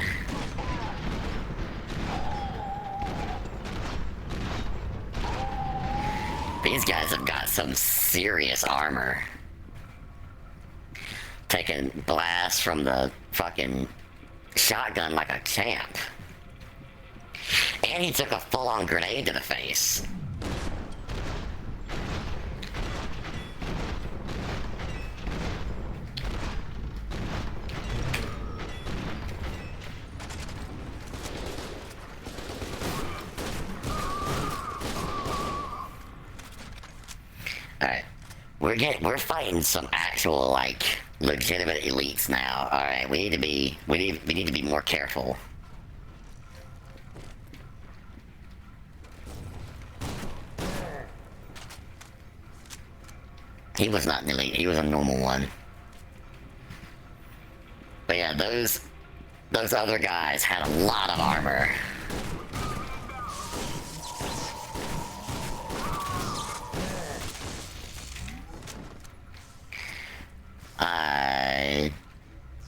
These guys have got some serious armor. Taking blasts from the fucking shotgun like a champ. And he took a full-on grenade to the face. Alright. We're fighting some actual, like, legitimate elites now. Alright, we need to be more careful. He was not an elite, he was a normal one. But yeah, those other guys had a lot of armor. I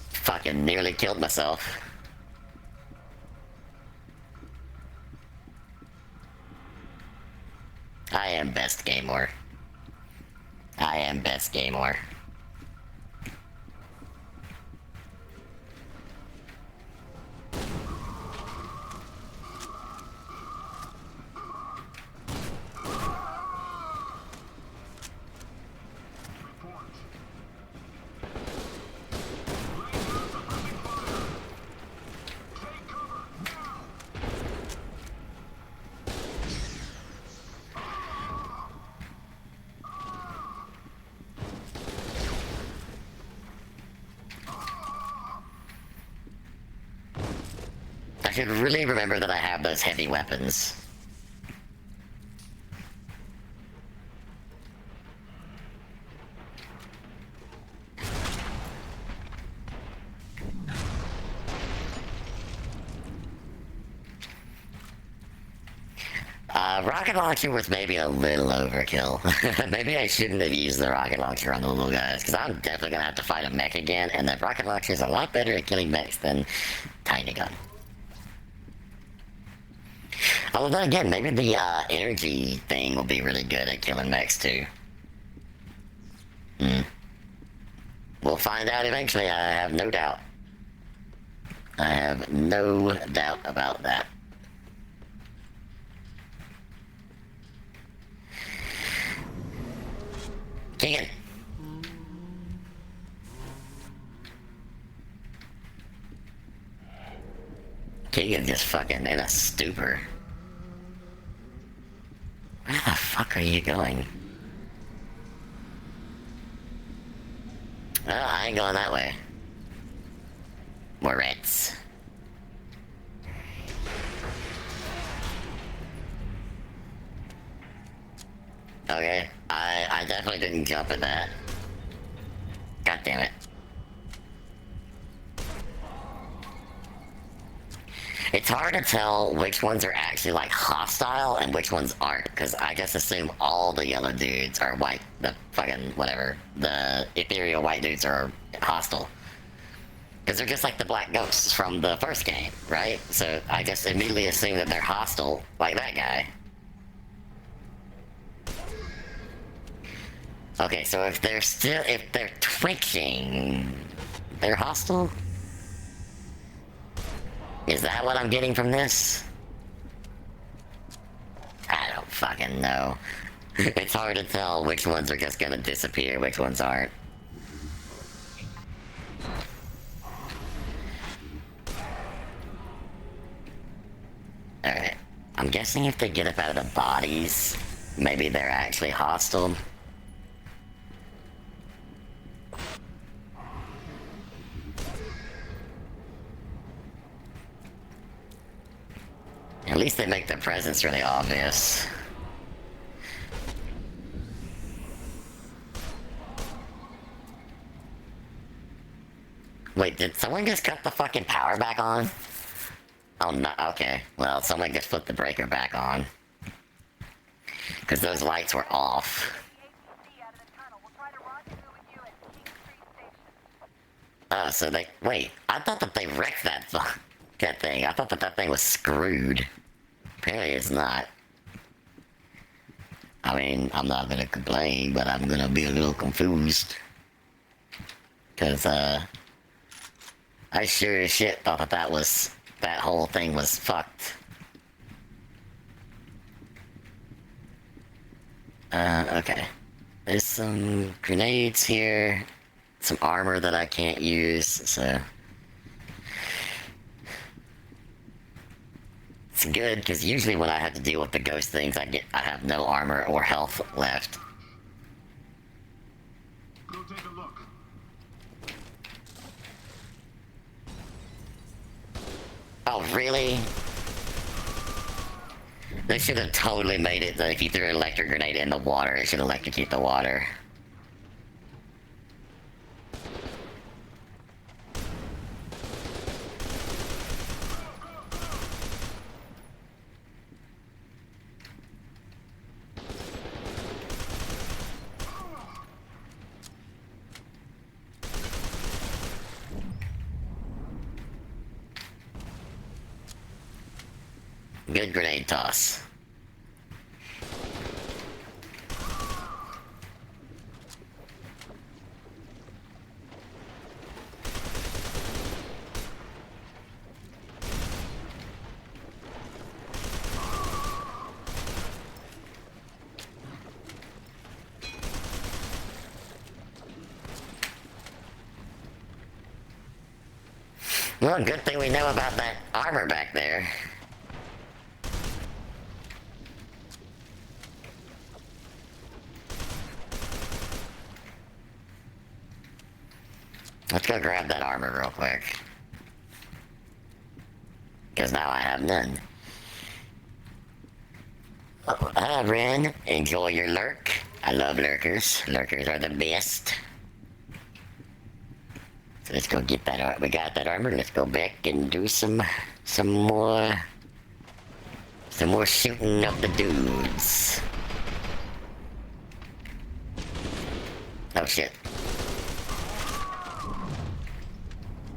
fucking nearly killed myself. I am best gamer. I am best gamer. I should really remember that I have those heavy weapons. Rocket launcher was maybe a little overkill. Maybe I shouldn't have used the rocket launcher on the little guys, because I'm definitely gonna have to fight a mech again, and the rocket launcher is a lot better at killing mechs than tiny gun. Although then again, maybe the energy thing will be really good at killing mechs too. We'll find out eventually, I have no doubt. I have no doubt about that. Keegan. Keegan's just fucking in a stupor. Where the fuck are you going? Oh, I ain't going that way. More rats. Okay, I definitely didn't jump at that. God damn it. It's hard to tell which ones are actually like hostile and which ones aren't, because I just assume all the yellow dudes are white. The fucking whatever. The ethereal white dudes are hostile. Because they're just like the black ghosts from the first game, right? So I just immediately assume that they're hostile, like that guy. Okay, so if they're twitching, they're hostile? Is that what I'm getting from this? I don't fucking know. It's hard to tell which ones are just gonna disappear, which ones aren't. Alright. I'm guessing if they get up out of the bodies, maybe they're actually hostile. At least they make their presence really obvious. Wait, did someone just cut the fucking power back on? Oh, no, okay. Well, someone just put the breaker back on. Because those lights were off. Oh, so they... Wait, I thought that they wrecked that thing. I thought that that thing was screwed. Apparently it's not. I mean, I'm not gonna complain, but I'm gonna be a little confused. Because, I sure as shit thought that that whole thing was fucked. Okay. There's some grenades here. Some armor that I can't use, so... It's good, because usually when I have to deal with the ghost things, I have no armor or health left. Go take a look. Oh, really? They should have totally made it that if you threw an electric grenade in the water, it should electrocute the water. Good grenade toss. Well, good thing we know about that armor back there. Let's go grab that armor real quick. Because now I have none. Oh, hi, Ren. Enjoy your lurk. I love lurkers. Lurkers are the best. So let's go get that. We got that armor. Let's go back and do some more shooting of the dudes. Oh shit.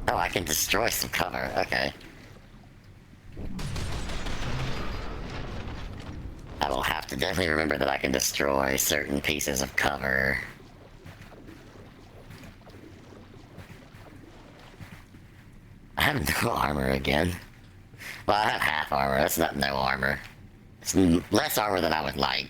Oh, I can destroy some cover. Okay. I will have to definitely remember that I can destroy certain pieces of cover. I have no armor again. Well, I have half armor. That's not no armor. It's less armor than I would like.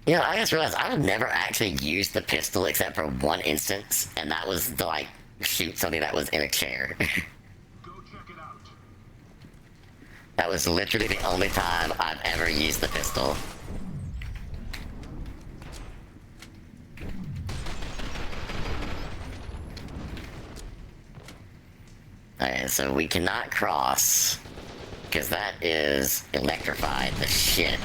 You know, I just realized I've never actually used the pistol except for one instance, and that was to, like, shoot something that was in a chair. Go check it out. That was literally the only time I've ever used the pistol. Okay, so we cannot cross, because that is electrified the shit.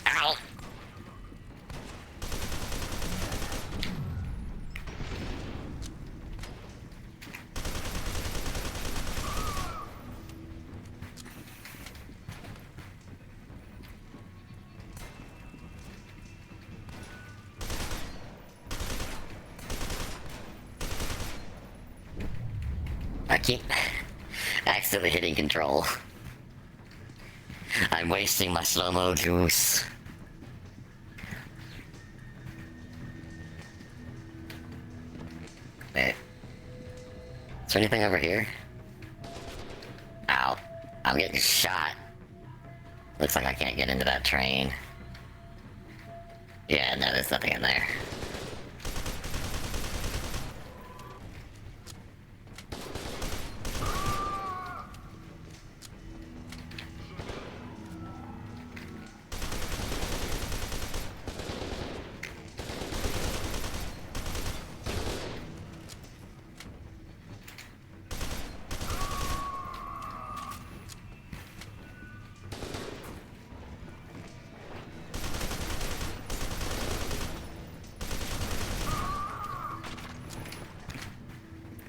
Ow! I keep accidentally hitting control. I'm wasting my slow-mo juice. Wait. Is there anything over here? Ow. I'm getting shot. Looks like I can't get into that train. Yeah, no, there's nothing in there.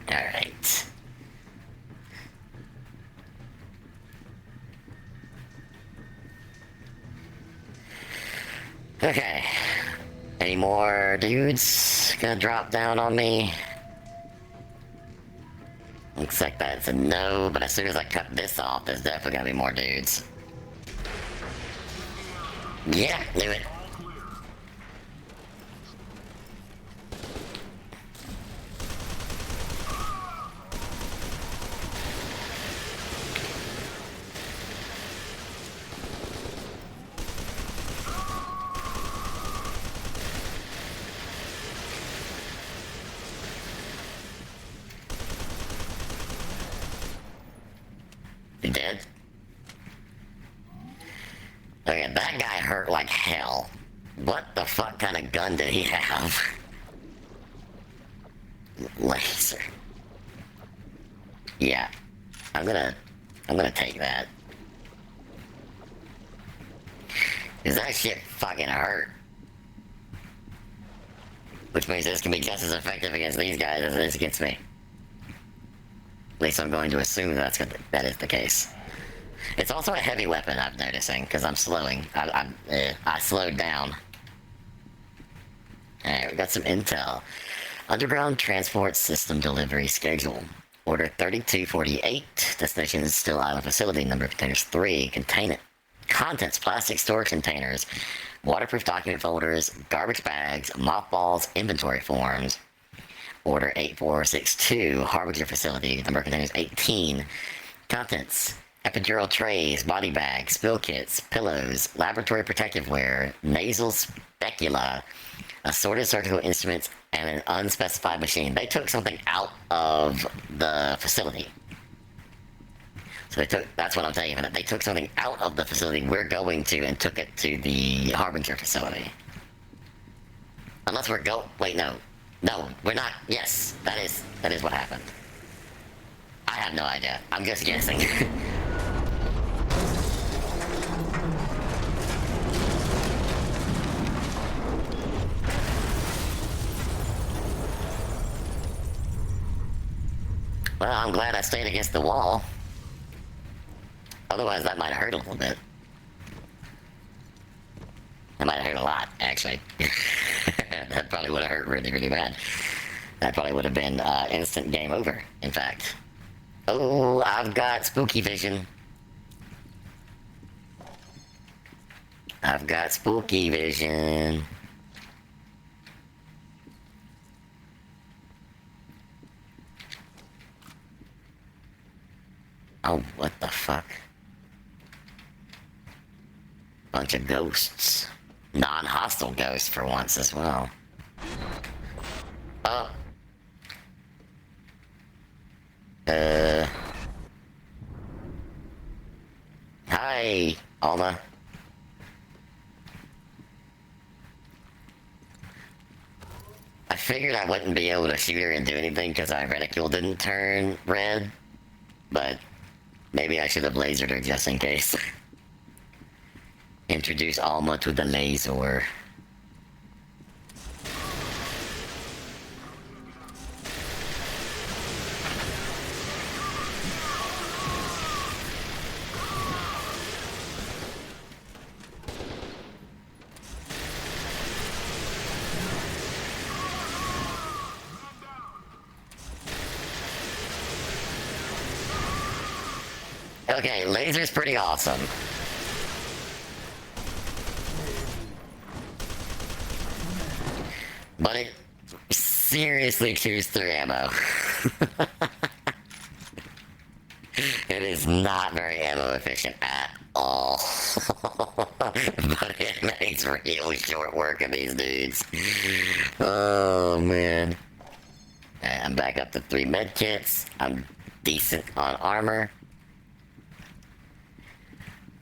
Alright. Okay. Any more dudes gonna drop down on me? Looks like that's a no, but as soon as I cut this off, there's definitely gonna be more dudes. Yeah, knew it. You dead? Okay, that guy hurt like hell. What the fuck kind of gun did he have? Laser. Yeah. I'm gonna take that. Cause that shit fucking hurt. Which means this can be just as effective against these guys as it is against me. At least I'm going to assume that is the case. It's also a heavy weapon, I'm noticing, because I'm slowing. I slowed down. Alright, we got some intel. Underground Transport System Delivery Schedule. Order 3248. Destination is Still Island Facility. Number of containers 3. Contents: plastic storage containers, waterproof document folders, garbage bags, mothballs, inventory forms. Order 8462. Harbinger Facility. Number of containers 18. Contents: epidural trays, body bags, spill kits, pillows, laboratory protective wear, nasal specula, assorted surgical instruments, and an unspecified machine. They took something out of the facility. So that's what I'm telling you. They took something out of the facility we're going to and took it to the Harbinger facility. Unless wait, no. No, we're not. Yes, that is what happened. I have no idea. I'm just guessing. Well, I'm glad I stayed against the wall. Otherwise, that might have hurt a little bit. That might have hurt a lot, actually. That probably would have hurt really, really bad. That probably would have been instant game over, in fact. Oh, I've got spooky vision. I've got spooky vision. Oh, what the fuck? Bunch of ghosts. Non-hostile ghosts for once as well. Oh. Alma. I figured I wouldn't be able to shoot her and do anything because our reticule didn't turn red, but maybe I should have lasered her just in case. Introduce Alma to the laser. Okay, laser's pretty awesome. But it seriously chews through ammo. It is not very ammo efficient at all. But it makes really short work of these dudes. Oh man. Alright, I'm back up to 3 med kits. I'm decent on armor.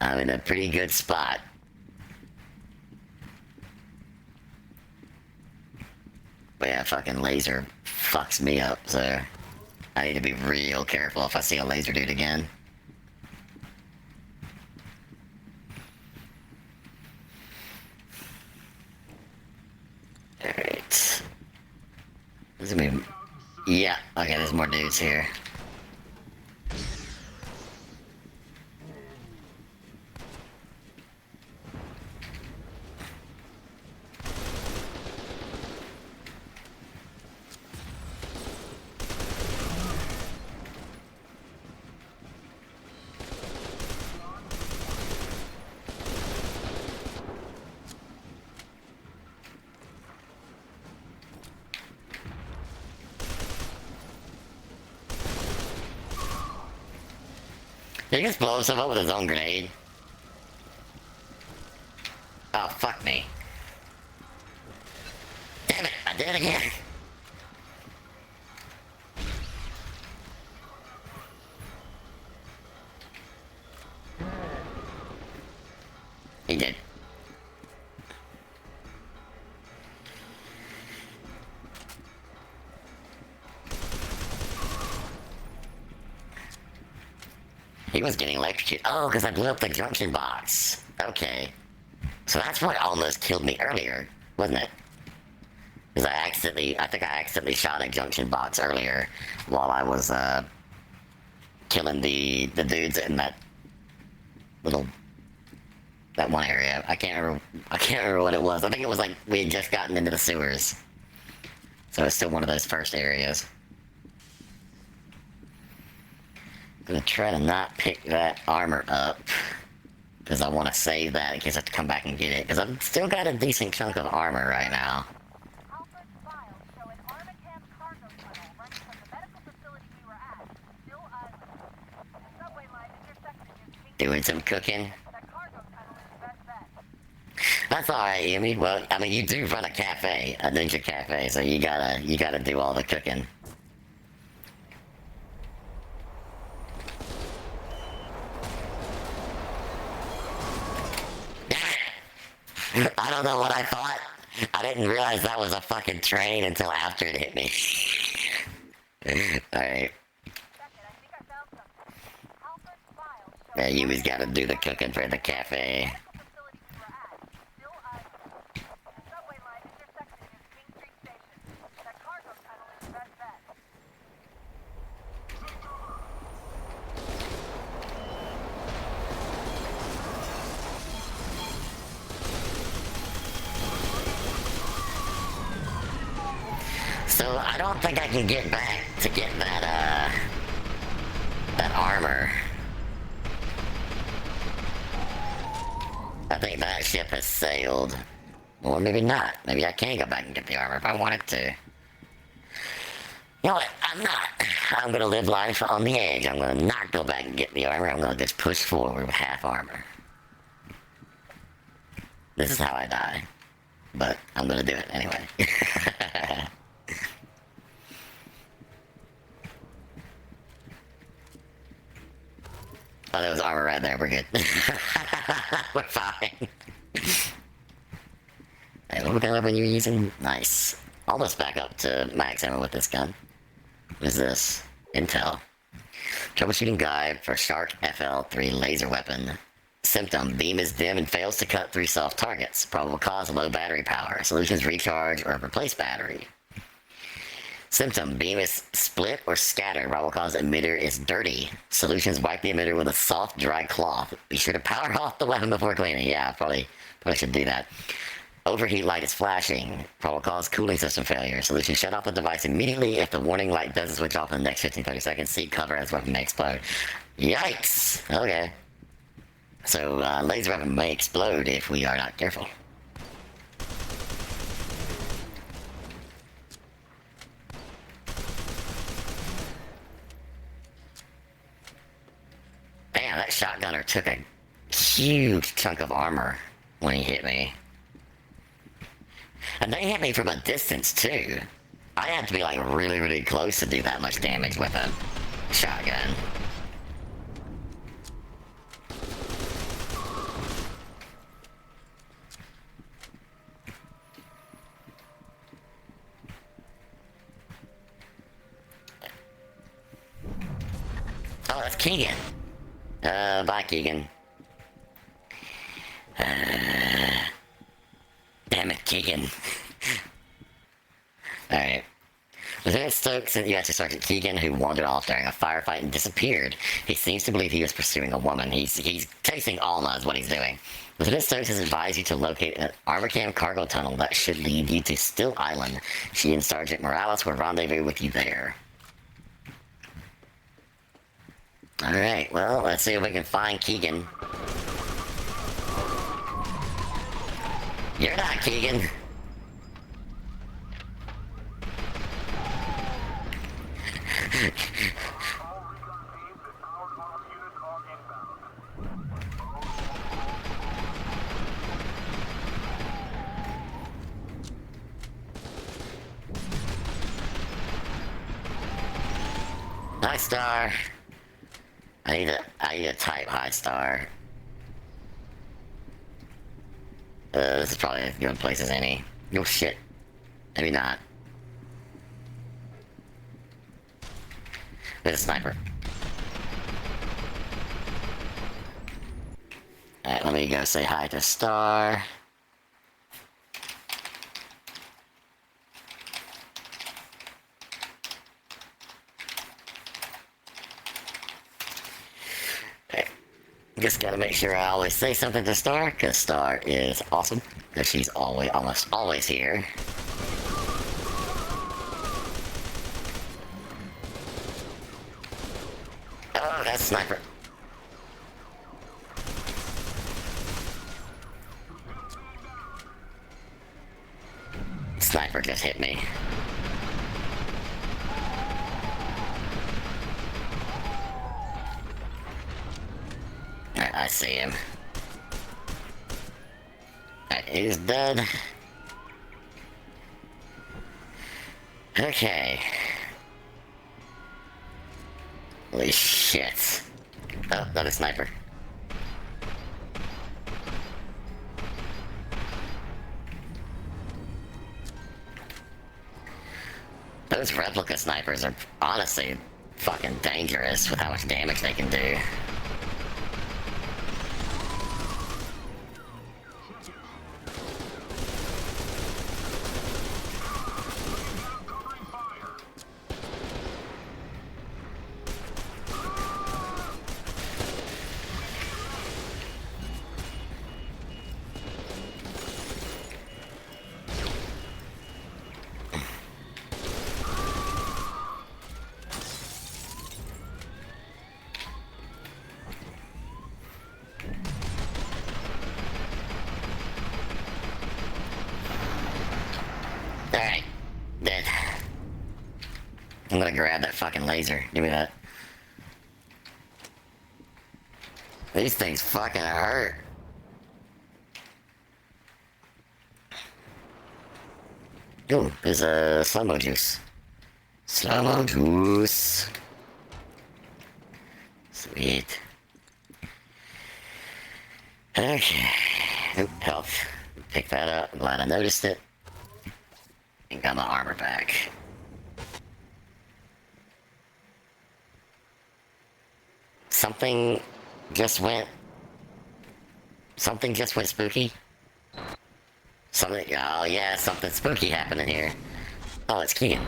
I'm in a pretty good spot. But yeah, fucking laser fucks me up, so I need to be real careful if I see a laser dude again. Alright. This is gonna be... Yeah, okay, there's more dudes here. Did he just blow himself up with his own grenade? Oh, fuck me. Damn it, I did it again. He did. He was getting electrocuted. Oh, because I blew up the junction box. Okay. So that's what almost killed me earlier, wasn't it? Because I think I accidentally shot a junction box earlier while I was, killing the dudes in that one area. I can't remember what it was. I think it was like we had just gotten into the sewers. So it's still one of those first areas. Gonna try to not pick that armor up because I want to save that in case I have to come back and get it, because I've still got a decent chunk of armor right now. Doing some cooking. That's alright, Yumi. Well, I mean, you do run a cafe, a ninja cafe, so you gotta do all the cooking. I don't know what I thought. I didn't realize that was a fucking train until after it hit me. Alright. Yeah, Yumi's gotta do the cooking for the cafe. So I don't think I can get back to get that armor. I think that ship has sailed. Or maybe not. Maybe I can go back and get the armor if I wanted to. You know what? I'm not. I'm gonna live life on the edge. I'm gonna not go back and get the armor. I'm gonna just push forward with half armor. This is how I die. But I'm gonna do it anyway. Oh, there was armor right there, we're good. We're fine. Hey, what kind of weapon you using? Nice. Almost back up to max ammo with this gun. What is this? Intel. Troubleshooting guide for Shark FL3 laser weapon. Symptom: beam is dim and fails to cut through soft targets. Probable cause: low battery power. Solutions: recharge or replace battery. Symptom: beam is split or scattered. Probable cause: emitter is dirty. Solutions: wipe the emitter with a soft, dry cloth. Be sure to power off the weapon before cleaning. Yeah, probably should do that. Overheat light is flashing. Probable cause: cooling system failure. Solution: shut off the device immediately. If the warning light doesn't switch off in the next 15-30 seconds, seek cover as weapon may explode. Yikes! Okay. So, laser weapon may explode if we are not careful. Damn, that shotgunner took a huge chunk of armor when he hit me. And they hit me from a distance, too. I had to be, like, really, really close to do that much damage with a shotgun. Oh, that's Keegan. Bye, Keegan. Damn it, Keegan. Alright. Lieutenant Stokes sent you out to Sergeant Keegan, who wandered off during a firefight and disappeared. He seems to believe he was pursuing a woman. He's chasing Alma is what he's doing. Lieutenant Stokes has advised you to locate an Armacam cargo tunnel that should lead you to Still Island. She and Sergeant Morales will rendezvous with you there. Alright, well, let's see if we can find Keegan. You're not Keegan. High star. I need a type high star. This is probably as good a place as any. Oh shit. Maybe not. There's a sniper. Alright, let me go say hi to Star. Just gotta make sure I always say something to Star, because Star is awesome. Because she's almost always here. Oh, that's a sniper. Sniper just hit me. I see him. Alright, he's dead. Okay. Holy shit. Oh, another sniper. Those replica snipers are honestly fucking dangerous with how much damage they can do. Alright. Dead. I'm gonna grab that fucking laser. Give me that. These things fucking hurt. Ooh, there's a slow-mo juice. Slow-mo juice. Sweet. Okay. Oop, health. Pick that up. I'm glad I noticed it. And got my armor back. Something just went... Something just went spooky? Something... Oh yeah, something spooky happening here. Oh, it's Keegan.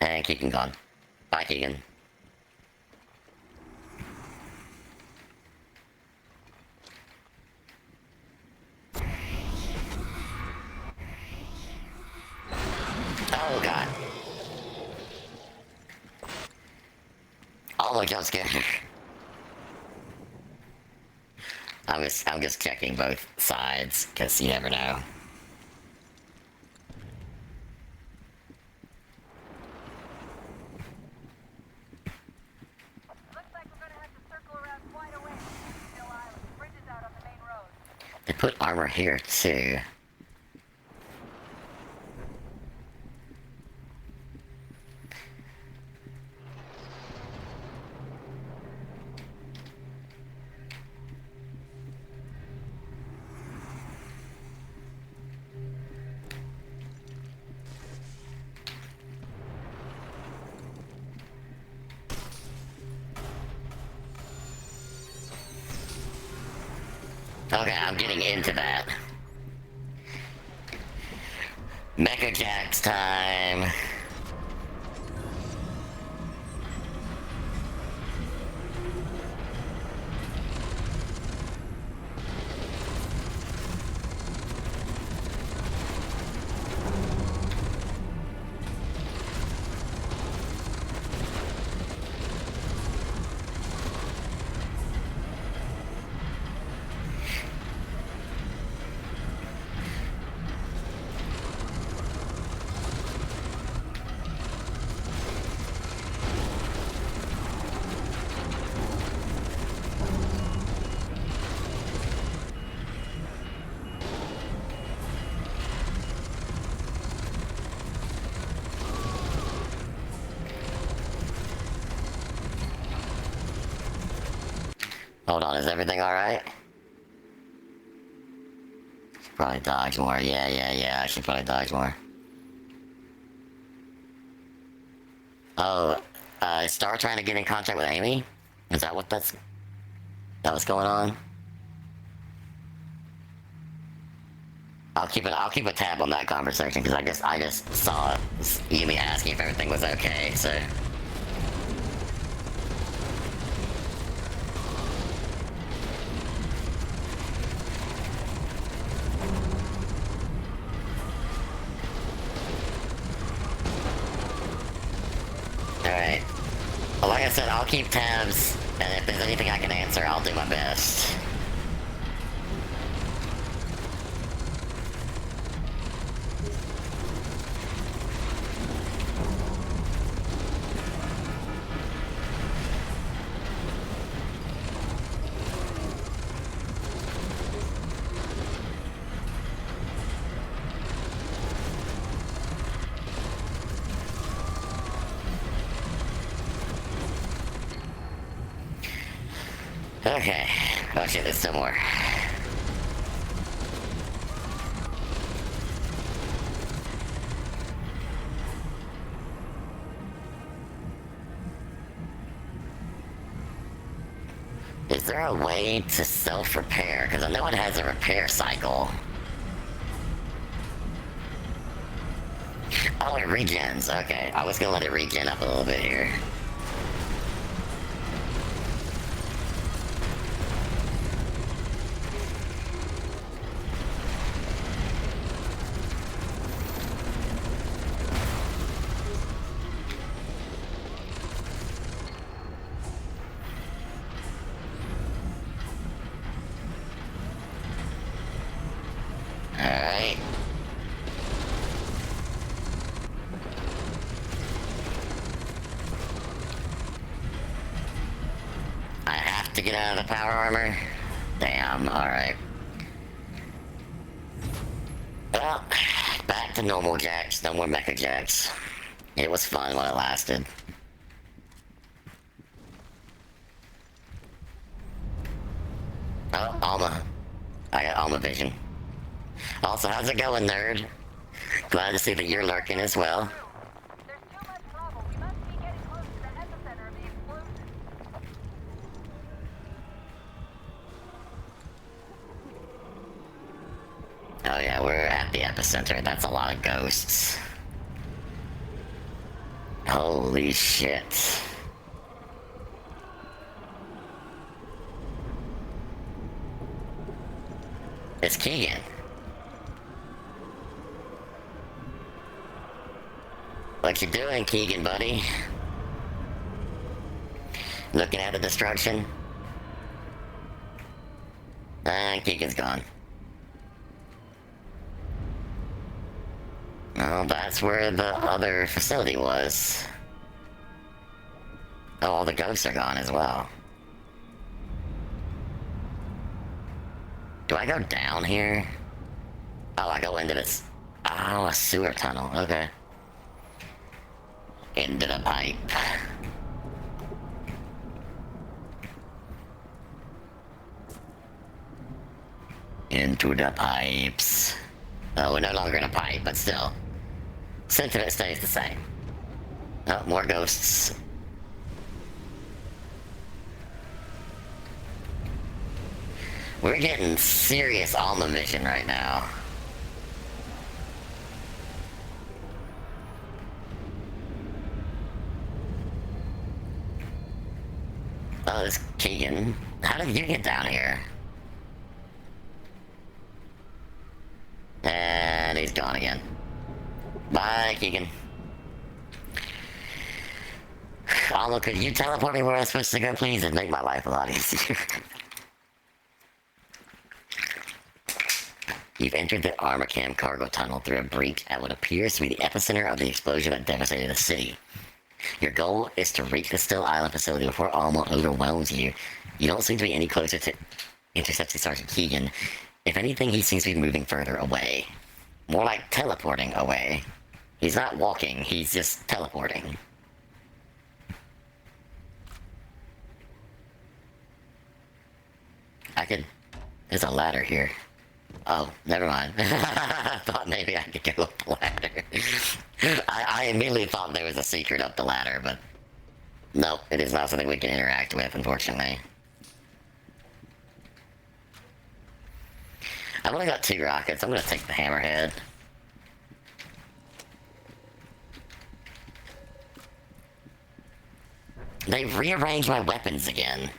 And Keegan gone. Bye, Keegan. Oh god. Oh, jump scare. I'm just checking both sides, because you never know. Looks like we're gonna have to circle around quite a way. Hill Island. Bridge is out on the main road. They put armor here, too. Okay, I'm getting into that. Mecha Jacks time. Hold on, is everything alright? Should probably dodge more. Yeah, I should probably dodge more. Oh, is Star trying to get in contact with Amy? Is that what that was going on? I'll keep a tab on that conversation because I just saw Yumi asking if everything was okay, so. Alright. Well, like I said, I'll keep tabs, and if there's anything I can answer, I'll do my best. Okay. Oh shit, there's still more. Is there a way to self-repair? Because I know it has a repair cycle. Oh, it regens. Okay, I was gonna let it regen up a little bit here. Alright. I have to get out of the power armor? Damn, alright. Well, back to normal jacks, no more mecha jacks. It was fun while it lasted. Oh, Alma. I got Alma vision. Also, how's it going, nerd? Glad to see that you're lurking as well. There's too much trouble. We must be getting close to the epicenter of the explosion. Oh yeah, we're at the epicenter. That's a lot of ghosts. Holy shit. It's Keegan. What you doing, Keegan, buddy? Looking at the destruction? Keegan's gone. Oh, that's where the other facility was. Oh, all the ghosts are gone as well. Do I go down here? Oh, I go into this. Oh, a sewer tunnel. Okay. Into the pipe. Into the pipes. Oh, we're no longer in a pipe, but still. Sentiment stays the same. Oh, more ghosts. We're getting serious Alma vision right now. Oh, this Keegan. How did you get down here? And he's gone again. Bye, Keegan. Alma, could you teleport me where I'm supposed to go, please? It'd make my life a lot easier. You've entered the Armacam cargo tunnel through a breach at what appears to be the epicenter of the explosion that devastated the city. Your goal is to reach the Still Island facility before Alma overwhelms you. You don't seem to be any closer to intercepting Sergeant Keegan. If anything, he seems to be moving further away. More like teleporting away. He's not walking, he's just teleporting. There's a ladder here. Oh, never mind. I thought maybe I could go up the ladder. I immediately thought there was a secret up the ladder, but no, it is not something we can interact with, unfortunately. I've only got 2 rockets. I'm gonna take the hammerhead. They've rearranged my weapons again.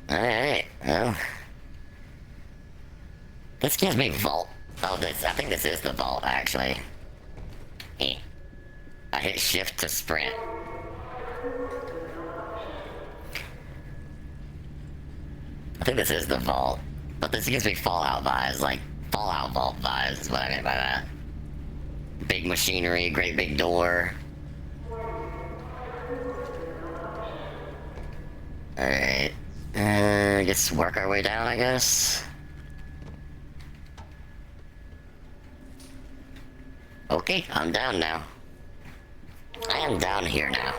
Alright, well. This gives me vault. Oh, I think this is the vault, actually. I hit shift to sprint. I think this is the vault. But this gives me Fallout vibes, like Fallout vault vibes is what I meant by that. Big machinery, great big door. Alright. Just work our way down, I guess. Okay, I'm down now. I am down here now.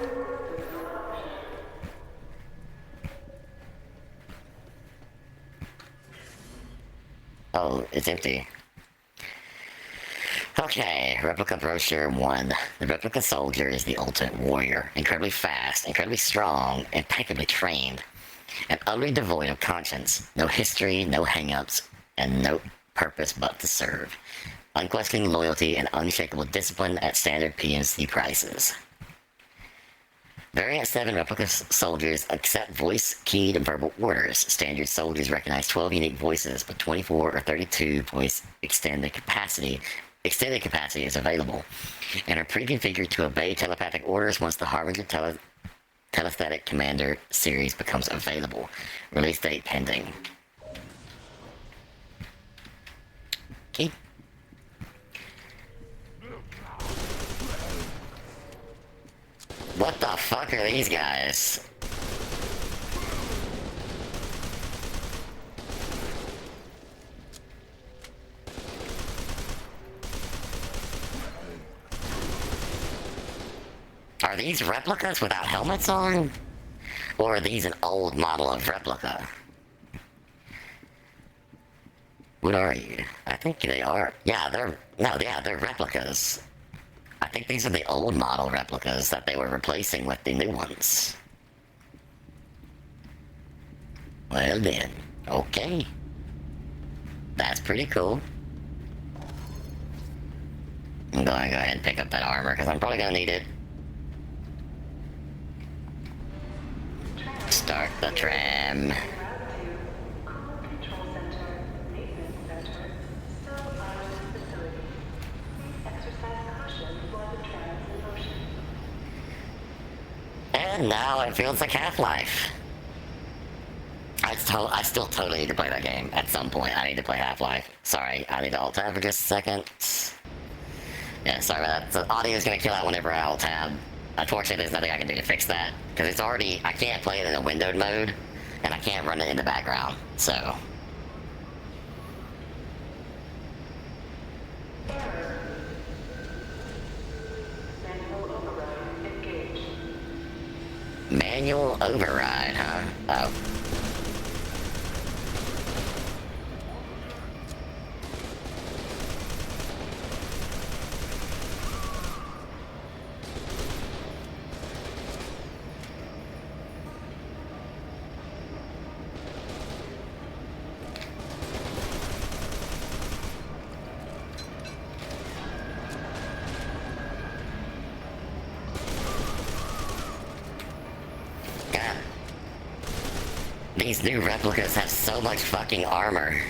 Oh, it's empty. Okay, Replica Brochure 1. The Replica Soldier is the ultimate warrior. Incredibly fast, incredibly strong, impeccably trained, and utterly devoid of conscience. No history, no hang-ups, and no purpose but to serve. Unquestioning loyalty and unshakable discipline at standard PMC prices. Variant 7 Replica soldiers accept voice-keyed verbal orders. Standard soldiers recognize 12 unique voices, but 24 or 32 voice extended capacity is available, and are pre-configured to obey telepathic orders once the Harbinger Telesthetic Commander series becomes available. Release date pending. Okay. What the fuck are these guys? Are these replicas without helmets on? Or are these an old model of replica? What are you? I think they are. Yeah, they're replicas. I think these are the old model replicas that they were replacing with the new ones. Well then, okay. That's pretty cool. I'm going to go ahead and pick up that armor because I'm probably going to need it. Start the tram. Control Center, Maintenance Center, Still Island Facility. Please exercise caution while the tram is in motion. And now it feels like Half-Life. I still totally need to play that game at some point. I need to play Half-Life. Sorry, I need to alt-tab for just a second. Yeah, sorry about that. The audio is going to kill out whenever I alt-tab. Unfortunately, there's nothing I can do to fix that. Because it's already... I can't play it in a windowed mode. And I can't run it in the background. So... Manual override engaged. Manual override, huh? Oh. God. These new replicas have so much fucking armor.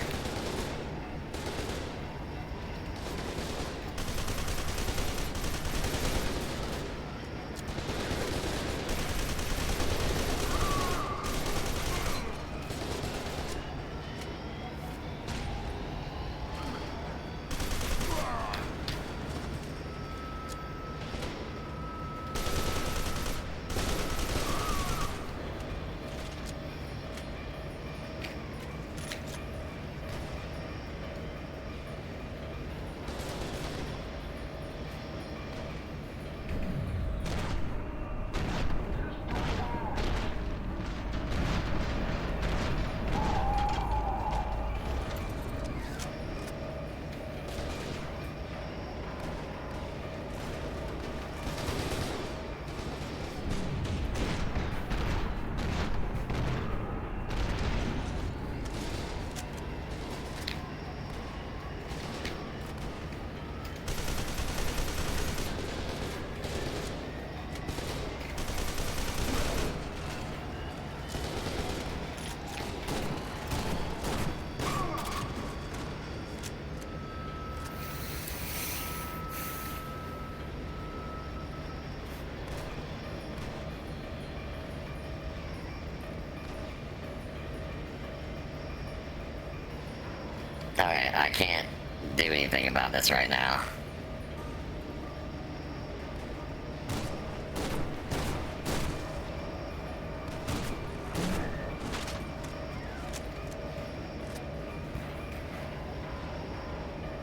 Alright, I can't do anything about this right now.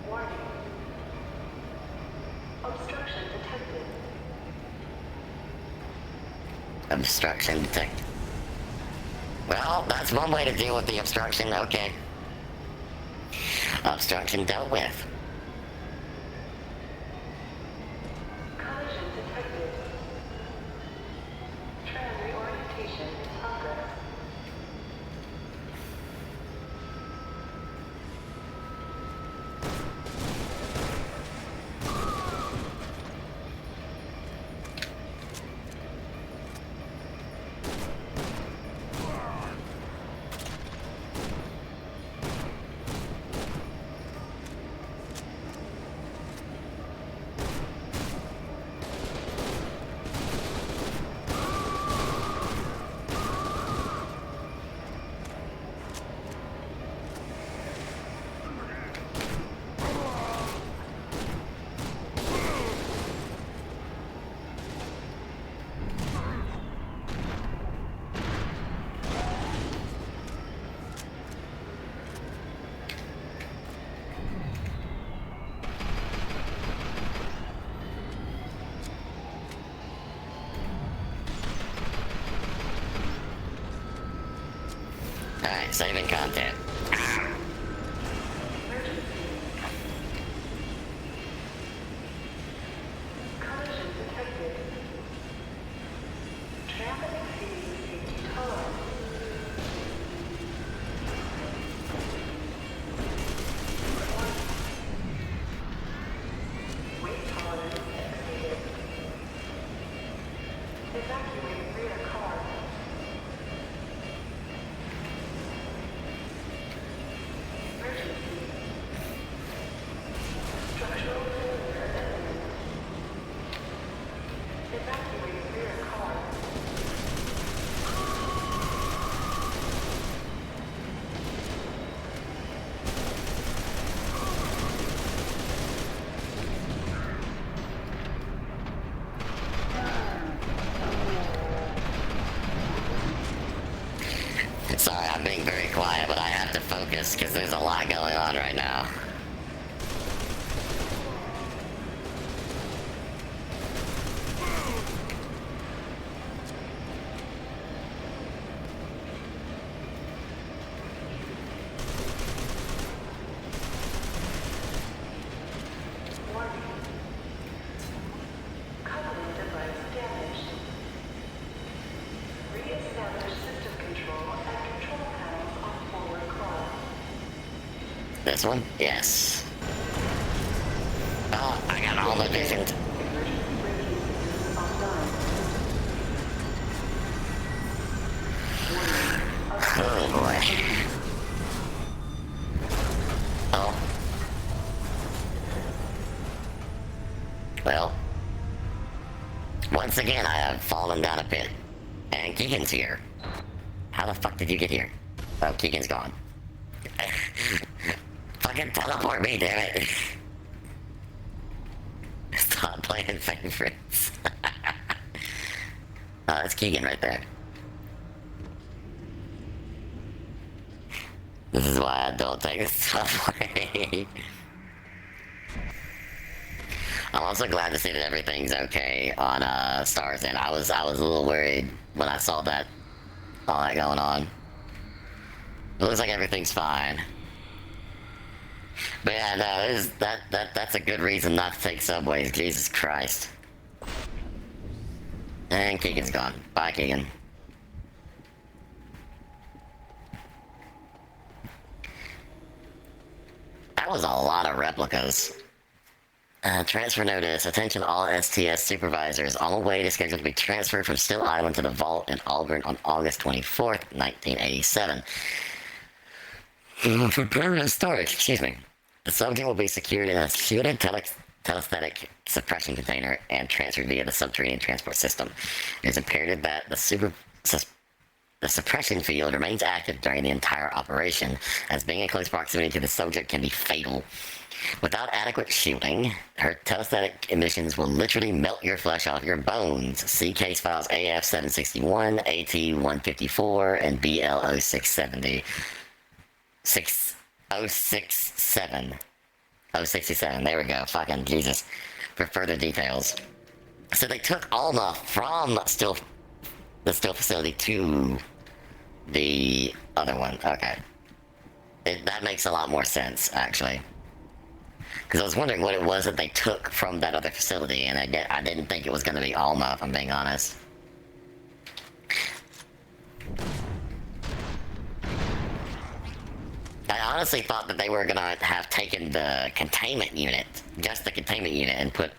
Warning. Obstruction detected. Obstruction detected. Well, that's one way to deal with the obstruction, okay. Obstruction dealt with. Collision detected. Tram reorientation in progress. Alright, saving content. Collision detected. Traffic exceeding safety tolerance. Weight tolerance exceeded. Evacuate rear car. Emergency. Structural failure imminent. Evacuate rear car. Sorry, I'm being very quiet, but I have to focus because there's a lot going on right now. Warning. Coupling device damaged. Re-establish system control and control panels on forward car. This one? Yes. Oh, I got all the visions. Emergency braking systems offline. Oh boy. Oh. Well. Once again, I have fallen down a pit. And Keegan's here. How the fuck did you get here? Oh, Keegan's gone. Fucking teleport me, damn it. Stop playing favorites. Oh, that's Keegan right there. This is why I don't take the subway. I'm also glad to see that everything's okay on Stars End. I was a little worried when I saw that all that going on. It looks like everything's fine. But yeah, no, that's a good reason not to take subways. Jesus Christ. And Keegan's gone. Bye, Keegan. That was a lot of replicas. Transfer notice. Attention all STS supervisors. On the way is scheduled to be transferred from Still Island to the vault in Auburn on August 24th, 1987. For permanent storage, excuse me. The subject will be secured in a shielded telesthetic suppression container and transferred via the subterranean transport system. It is imperative that the suppression field remains active during the entire operation, as being in close proximity to the subject can be fatal. Without adequate shielding, her telesthetic emissions will literally melt your flesh off your bones. See case files AF-761, AT-154, and BL-0670. 067. 067, there we go, fucking Jesus. For further details. So they took Alma from the still facility to the other one. Okay. That makes a lot more sense, actually. Because I was wondering what it was that they took from that other facility, and I didn't think it was going to be Alma, if I'm being honest. I honestly thought that they were going to have taken the containment unit, just the containment unit, and put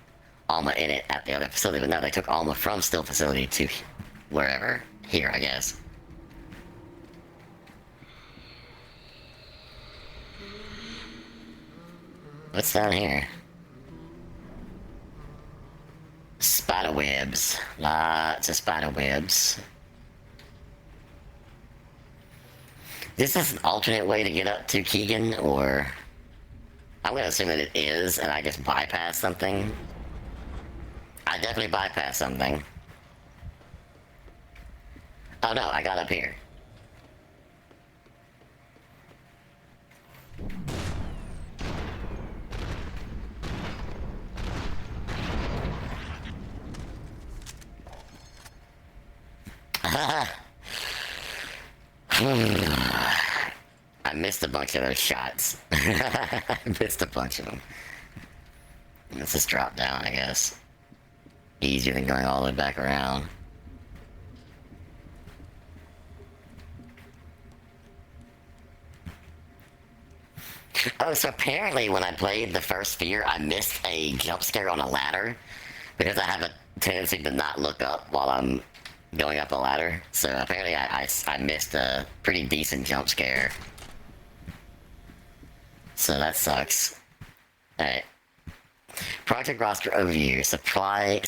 Alma in it at the other facility, but no, they took Alma from Still facility to wherever. Here, I guess. What's down here? Spider webs. Lots of spider webs. Is this an alternate way to get up to Keegan, or... I'm gonna assume that it is, and I just bypass something. I definitely bypassed something. Oh no, I got up here. I missed a bunch of those shots. I missed a bunch of them. Let's just drop down, I guess. Easier than going all the way back around. Oh, so apparently when I played the first F.E.A.R, I missed a jump scare on a ladder because I have a tendency to not look up while I'm going up a ladder. So apparently I missed a pretty decent jump scare. So that sucks. Alright. Project roster overview. Supply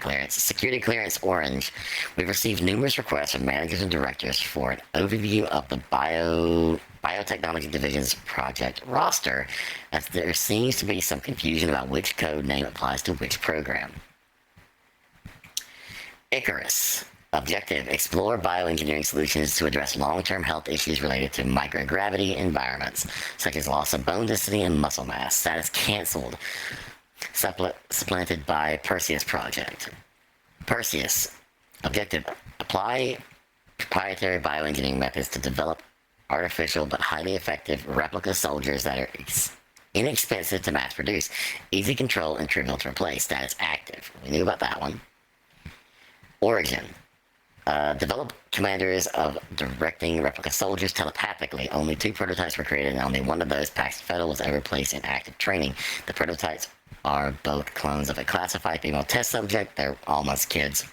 clearance. Security clearance orange. We've received numerous requests from managers and directors for an overview of the biotechnology division's project roster, as there seems to be some confusion about which code name applies to which program. Icarus. Objective: explore bioengineering solutions to address long-term health issues related to microgravity environments, such as loss of bone density and muscle mass. Status cancelled. Supplanted by Perseus project. Perseus. Objective: apply proprietary bioengineering methods to develop artificial but highly effective replica soldiers that are inexpensive to mass produce, easy to control, and trivial to replace. Status active. We knew about that one. Origin. Develop commanders of directing replica soldiers telepathically. Only 2 prototypes were created, and only one of those, Paxton Fettel, was ever placed in active training. The prototypes are both clones of a classified female test subject. They're almost kids.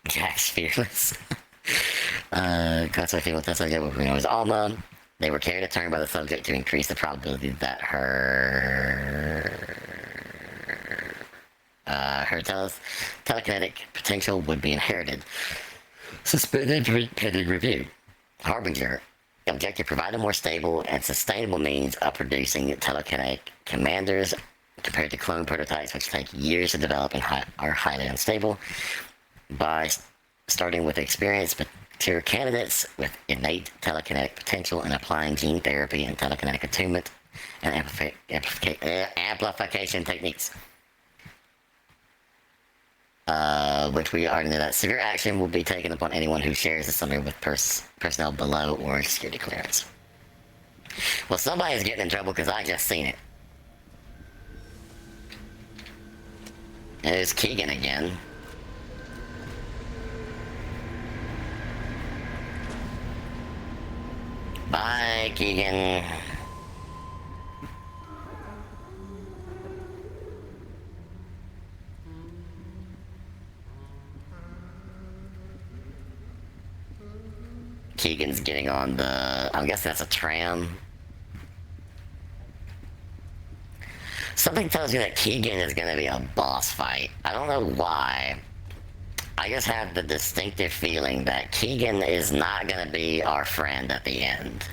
Jack's Fearless. Classified female test subject, which we know as Alma. They were carried a turn by the subject to increase the probability that her telekinetic potential would be inherited. Suspended pending review. Harbinger. Objective: provide a more stable and sustainable means of producing telekinetic commanders compared to clone prototypes, which take years to develop and are highly unstable. By starting with experienced mature candidates with innate telekinetic potential and applying gene therapy and telekinetic attunement and amplification techniques. Which we already know that severe action will be taken upon anyone who shares the summary with personnel below or security clearance. Well, somebody's getting in trouble because I just seen it. There's Keegan again. Bye, Keegan. Keegan's getting on the... I'm guessing that's a tram. Something tells me that Keegan is going to be a boss fight. I don't know why. I just have the distinctive feeling that Keegan is not going to be our friend at the end.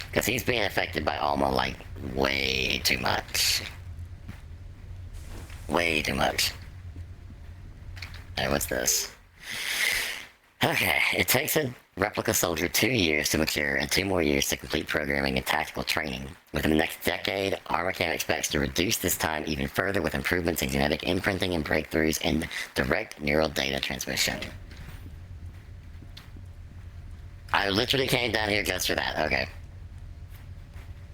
Because he's being affected by Alma, like, way too much. Way too much. Hey, what's this? Okay, it takes a replica soldier 2 years to mature and 2 more years to complete programming and tactical training. Within the next decade, Armacam expects to reduce this time even further with improvements in genetic imprinting and breakthroughs in direct neural data transmission. I literally came down here just for that, okay.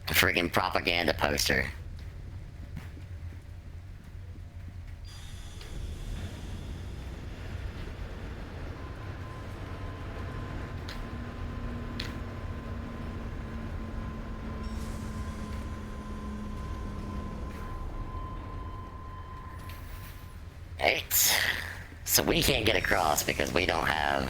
A friggin' propaganda poster. Eight. So we can't get across because we don't have...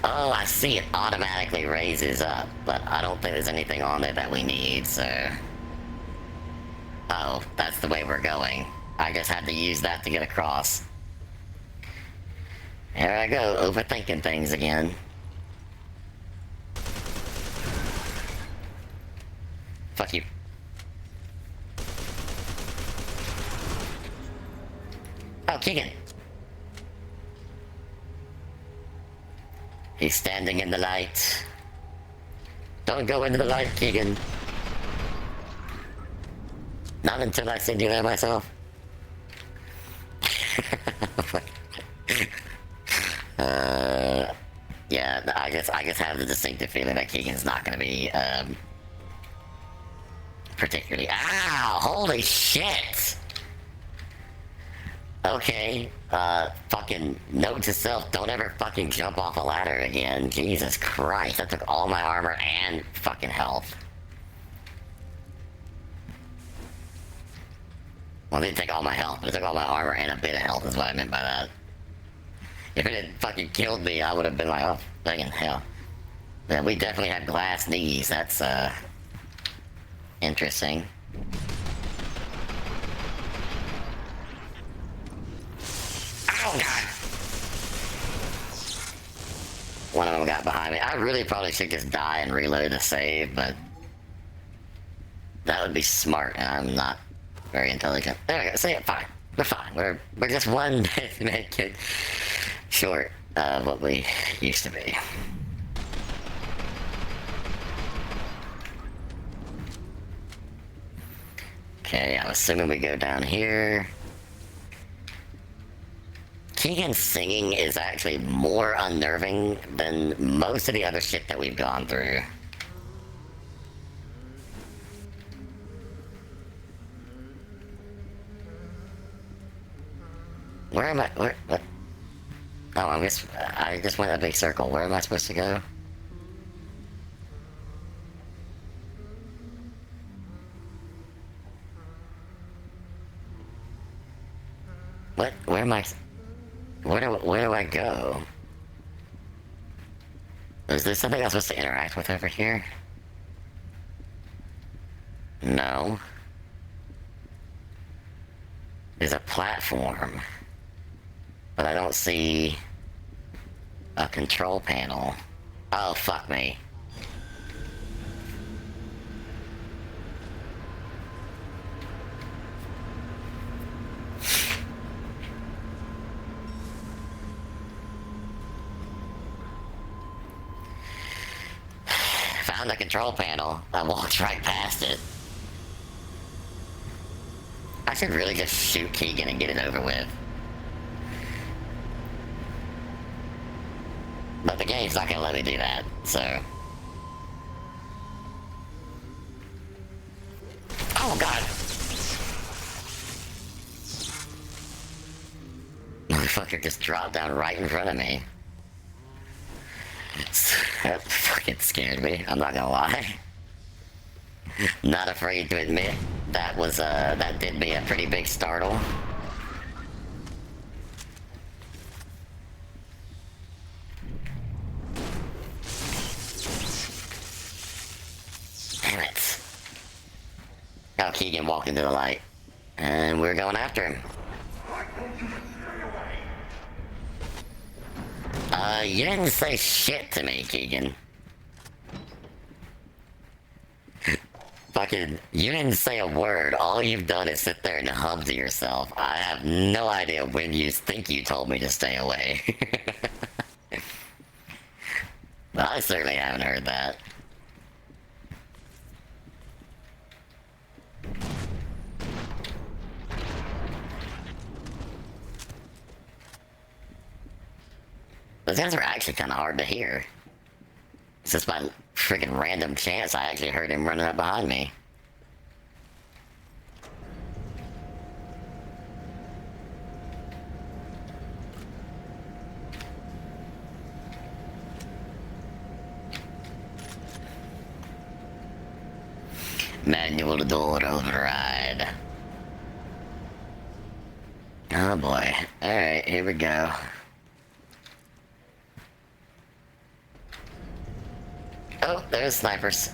Oh, I see, it automatically raises up, but I don't think there's anything on there that we need, so... Oh, that's the way we're going. I just had to use that to get across. Here I go, overthinking things again. Fuck you. Oh, Keegan. He's standing in the light. Don't go into the light, Keegan. Not until I send you there myself. Yeah, I just have the distinctive feeling that Keegan's not gonna be particularly. Ow! Holy shit! Okay, fucking note to self: don't ever fucking jump off a ladder again. Jesus Christ, that took all my armor and fucking health. Well, it didn't take all my health, but it took all my armor and a bit of health, is what I meant by that. If it had fucking killed me, I would have been like, oh, fucking hell. Yeah, we definitely have glass knees. That's, interesting. Oh, God! One of them got behind me. I really probably should just die and reload the save, but that would be smart, and I'm not very intelligent. There we go. See, fine. We're fine. We're just one medkit short of what we used to be. Okay, I'm assuming we go down here. Keegan's singing is actually more unnerving than most of the other shit that we've gone through. Where am I? Where? What? Oh, I just went a big circle. Where am I supposed to go? What? Where am I? Where do I go? Is there something I'm supposed to interact with over here? No. There's a platform, but I don't see a control panel. Oh, fuck me. Found the control panel. I walked right past it. I should really just shoot Keegan and get it over with. But the game's not gonna let me do that, so... Oh, God! Motherfucker just dropped down right in front of me. That fucking scared me, I'm not gonna lie. Not afraid to admit that was, that did me a pretty big startle. Damn it. Oh, Keegan walked into the light. And we're going after him. You didn't say shit to me, Keegan. Fucking, you didn't say a word. All you've done is sit there and hum to yourself. I have no idea when you think you told me to stay away. But I certainly haven't heard that. Those guys are actually kind of hard to hear. It's just by freaking random chance I actually heard him running up behind me. Manual door override. Oh boy. Alright, here we go. Oh, there's snipers.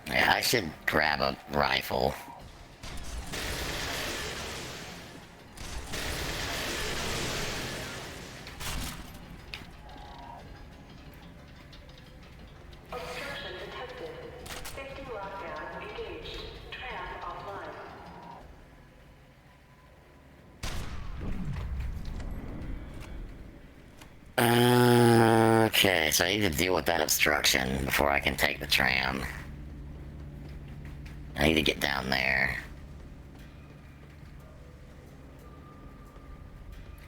Yeah, I should grab a rifle. Obstruction detected. Safety lockdown engaged. Tram offline. Okay, so I need to deal with that obstruction before I can take the tram. I need to get down there.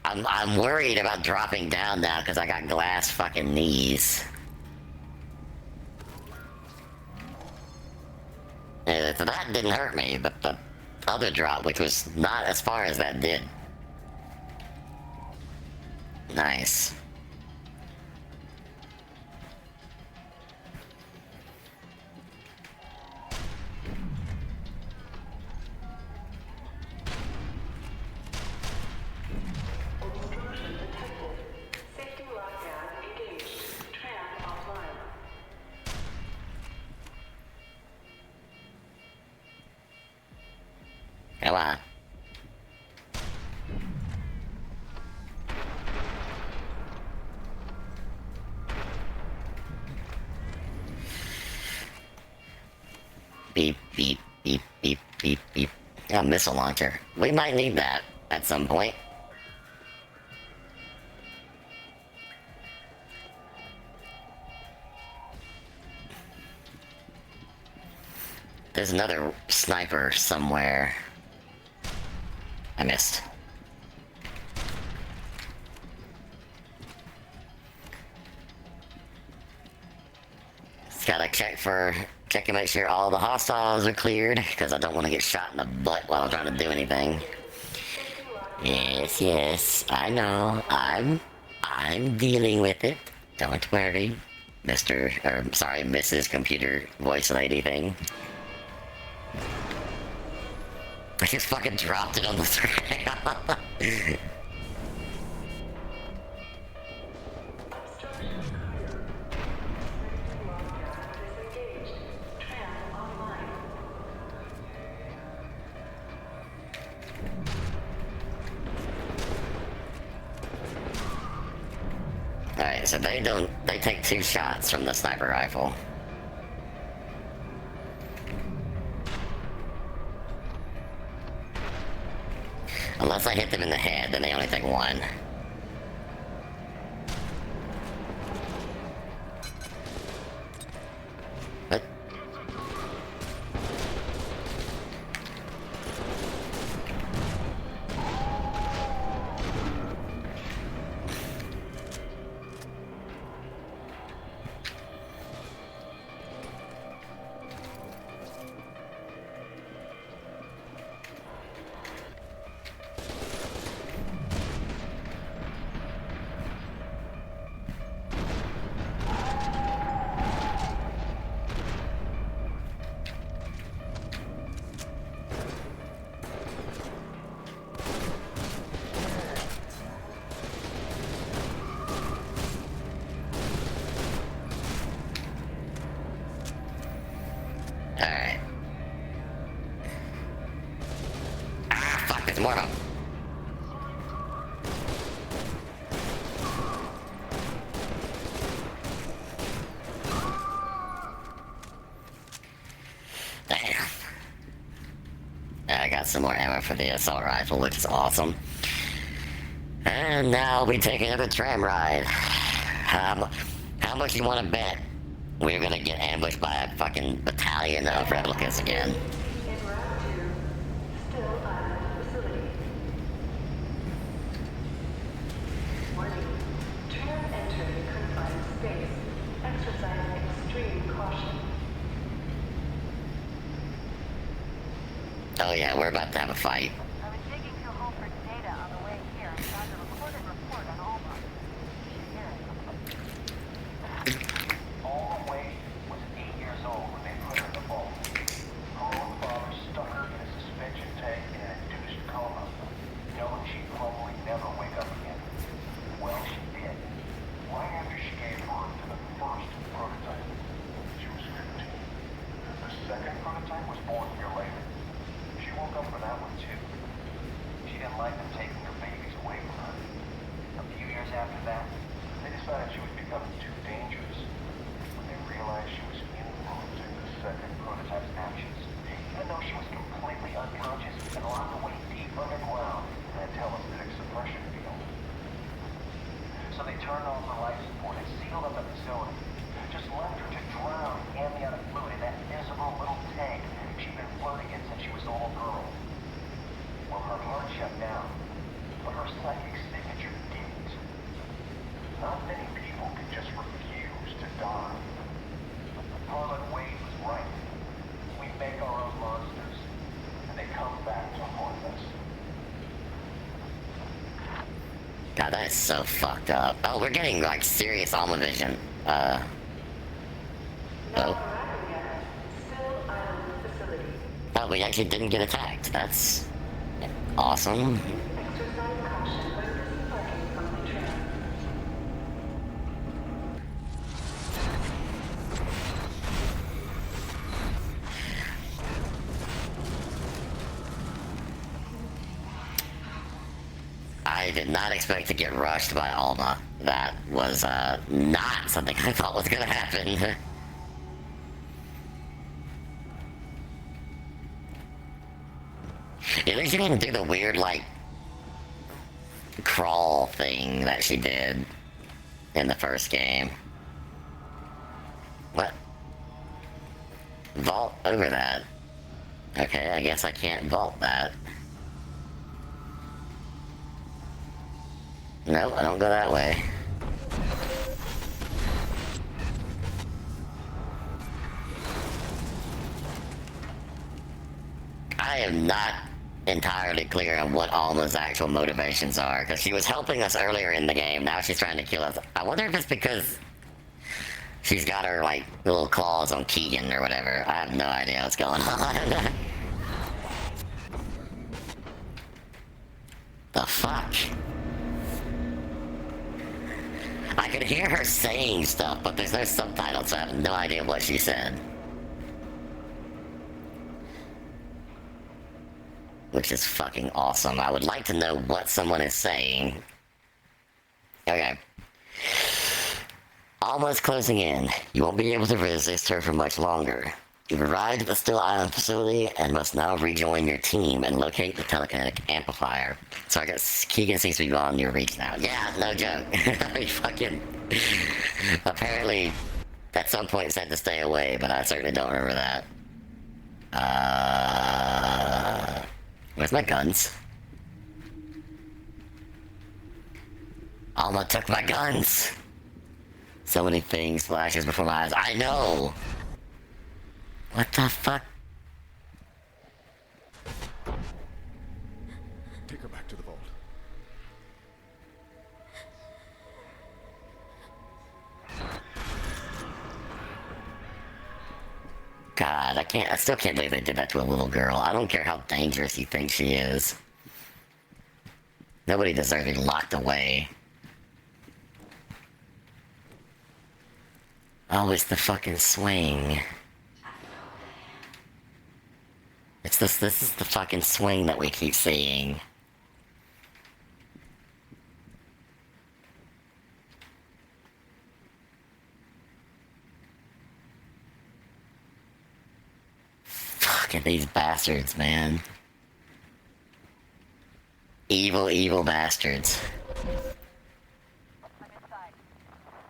I'm worried about dropping down now because I got glass fucking knees. So that didn't hurt me, but the other drop, which was not as far as that did. Nice. Obstruction detected. Safety lockdown engaged. Tram offline. Come on. Beep, beep, beep, beep, beep, beep. A missile launcher. We might need that at some point. There's another sniper somewhere. I missed. Just gotta check and make sure all the hostiles are cleared, because I don't want to get shot in the butt while I'm trying to do anything. Yes, yes, I know. I'm dealing with it. Don't worry, Mrs. Computer Voice Lady thing. I just fucking dropped it on the screen. Obstruction clear. Safety lockdown disengaged. Tram offline. Alright, so they take 2 shots from the sniper rifle. Unless I hit them in the head, then they only take 1. What? Alright. Ah, fuck, there's more of them. Damn. I got some more ammo for the assault rifle, which is awesome. And now we take another tram ride. How much you want to bet we're gonna get ambushed by a fucking battalion of replicas again? En route to Still Island facility. Warning. Tram entering confined space. Exercise extreme caution. Oh yeah, we're about to have a fight. I was digging through Holford's data on the way here and found a recorded report on Alma. You should hear it. Alma Wade was 8 years old when they put her in the vault. Her own father stuck her in a suspension tank in an induced coma, knowing she'd probably never wake up again. Well, she did. Right after she gave birth to the first prototype. She was 15. The second prototype was born a year later. She woke up for that one too. She didn't like them taking her babies away from her. A few years after that, they decided she was becoming too dangerous. When they realized she was influencing the second prototype's actions, even though she was completely unconscious and locked away deep underground in a telesthetic suppression field. So they turned off her life support and sealed up the facility. Just left her to drown in amniotic fluid in that miserable little tank she'd been floating in since she was a little girl. Well, her heart shut down, but her psychic signature didn't. Not many people can just refuse to die. Harlan Wade was right. We make our own monsters, and they come back to haunt us. God, that is so fucked up. Oh, we're getting like serious Alma vision. Oh. Still island facility. Oh, we actually didn't get attacked. That's awesome. Exercise caution when disembarking from the train. I did not expect to get rushed by Alma. That was not something I thought was gonna happen. At least she didn't do the weird, like, crawl thing that she did in the first game. What? Vault over that. Okay, I guess I can't vault that. Nope, I don't go that way. I am not entirely clear on what Alma's actual motivations are, because she was helping us earlier in the game, now she's trying to kill us. I wonder if it's because she's got her, like, little claws on Keegan or whatever. I have no idea what's going on. The fuck? I could hear her saying stuff, but there's no subtitles, so I have no idea what she said. Which is fucking awesome. I would like to know what someone is saying. Okay. Almost closing in. You won't be able to resist her for much longer. You've arrived at the Still Island facility and must now rejoin your team and locate the telekinetic amplifier. So I guess Keegan seems to be beyond your reach now. Yeah, no joke. I fucking... Apparently, at some point said to stay away, but I certainly don't remember that. Where's my guns? Alma took my guns! So many things flashes before my eyes. I know! What the fuck? Take her back to the vault. God, I still can't believe they did that to a little girl. I don't care how dangerous you think she is. Nobody deserves to be locked away. Oh, it's the fucking swing. This is the fucking swing that we keep seeing. Fucking these bastards, man. Evil, evil bastards. I'm inside.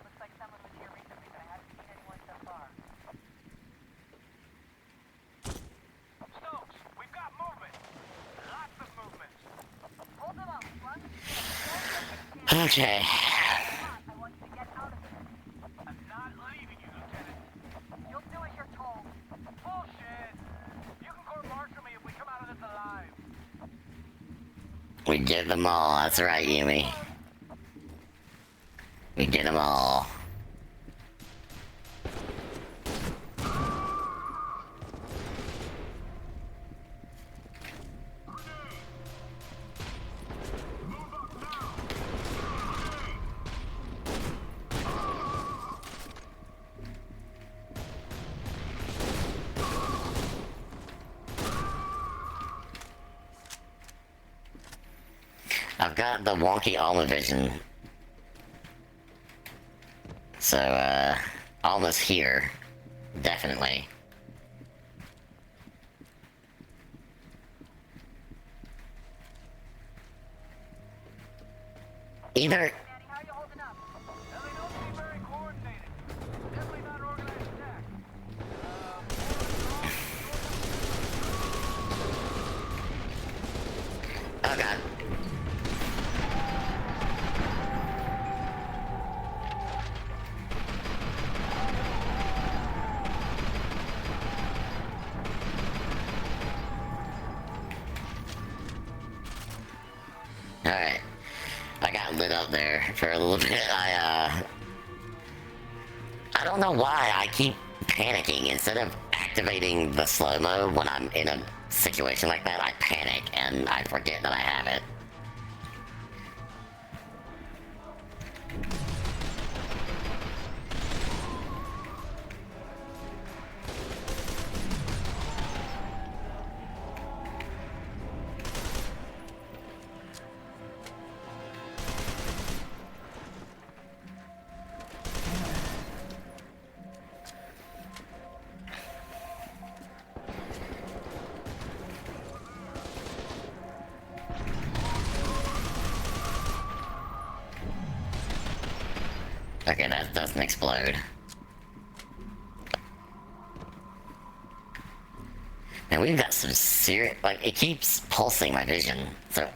Looks like someone was here recently, but I haven't seen anyone so far. Stokes, we've got movement. Lots of movement. Hold them up, Slug. Okay. I want you to get out of here. I'm not leaving you, Lieutenant. You'll do as you're told. Bullshit. You can court-martial me if we come out of this alive. We get them all. That's right, Yumi. We get them all. I've got the wonky Alma vision. So, Alma's here. Definitely. Either... Manny, how are you holding up? it up there for a little bit. I don't know why I keep panicking. Instead of activating the slow-mo when I'm in a situation like that, I panic and I forget that I have it. Okay, that doesn't explode. And we've got some serious... Like, it keeps pulsing my vision. So,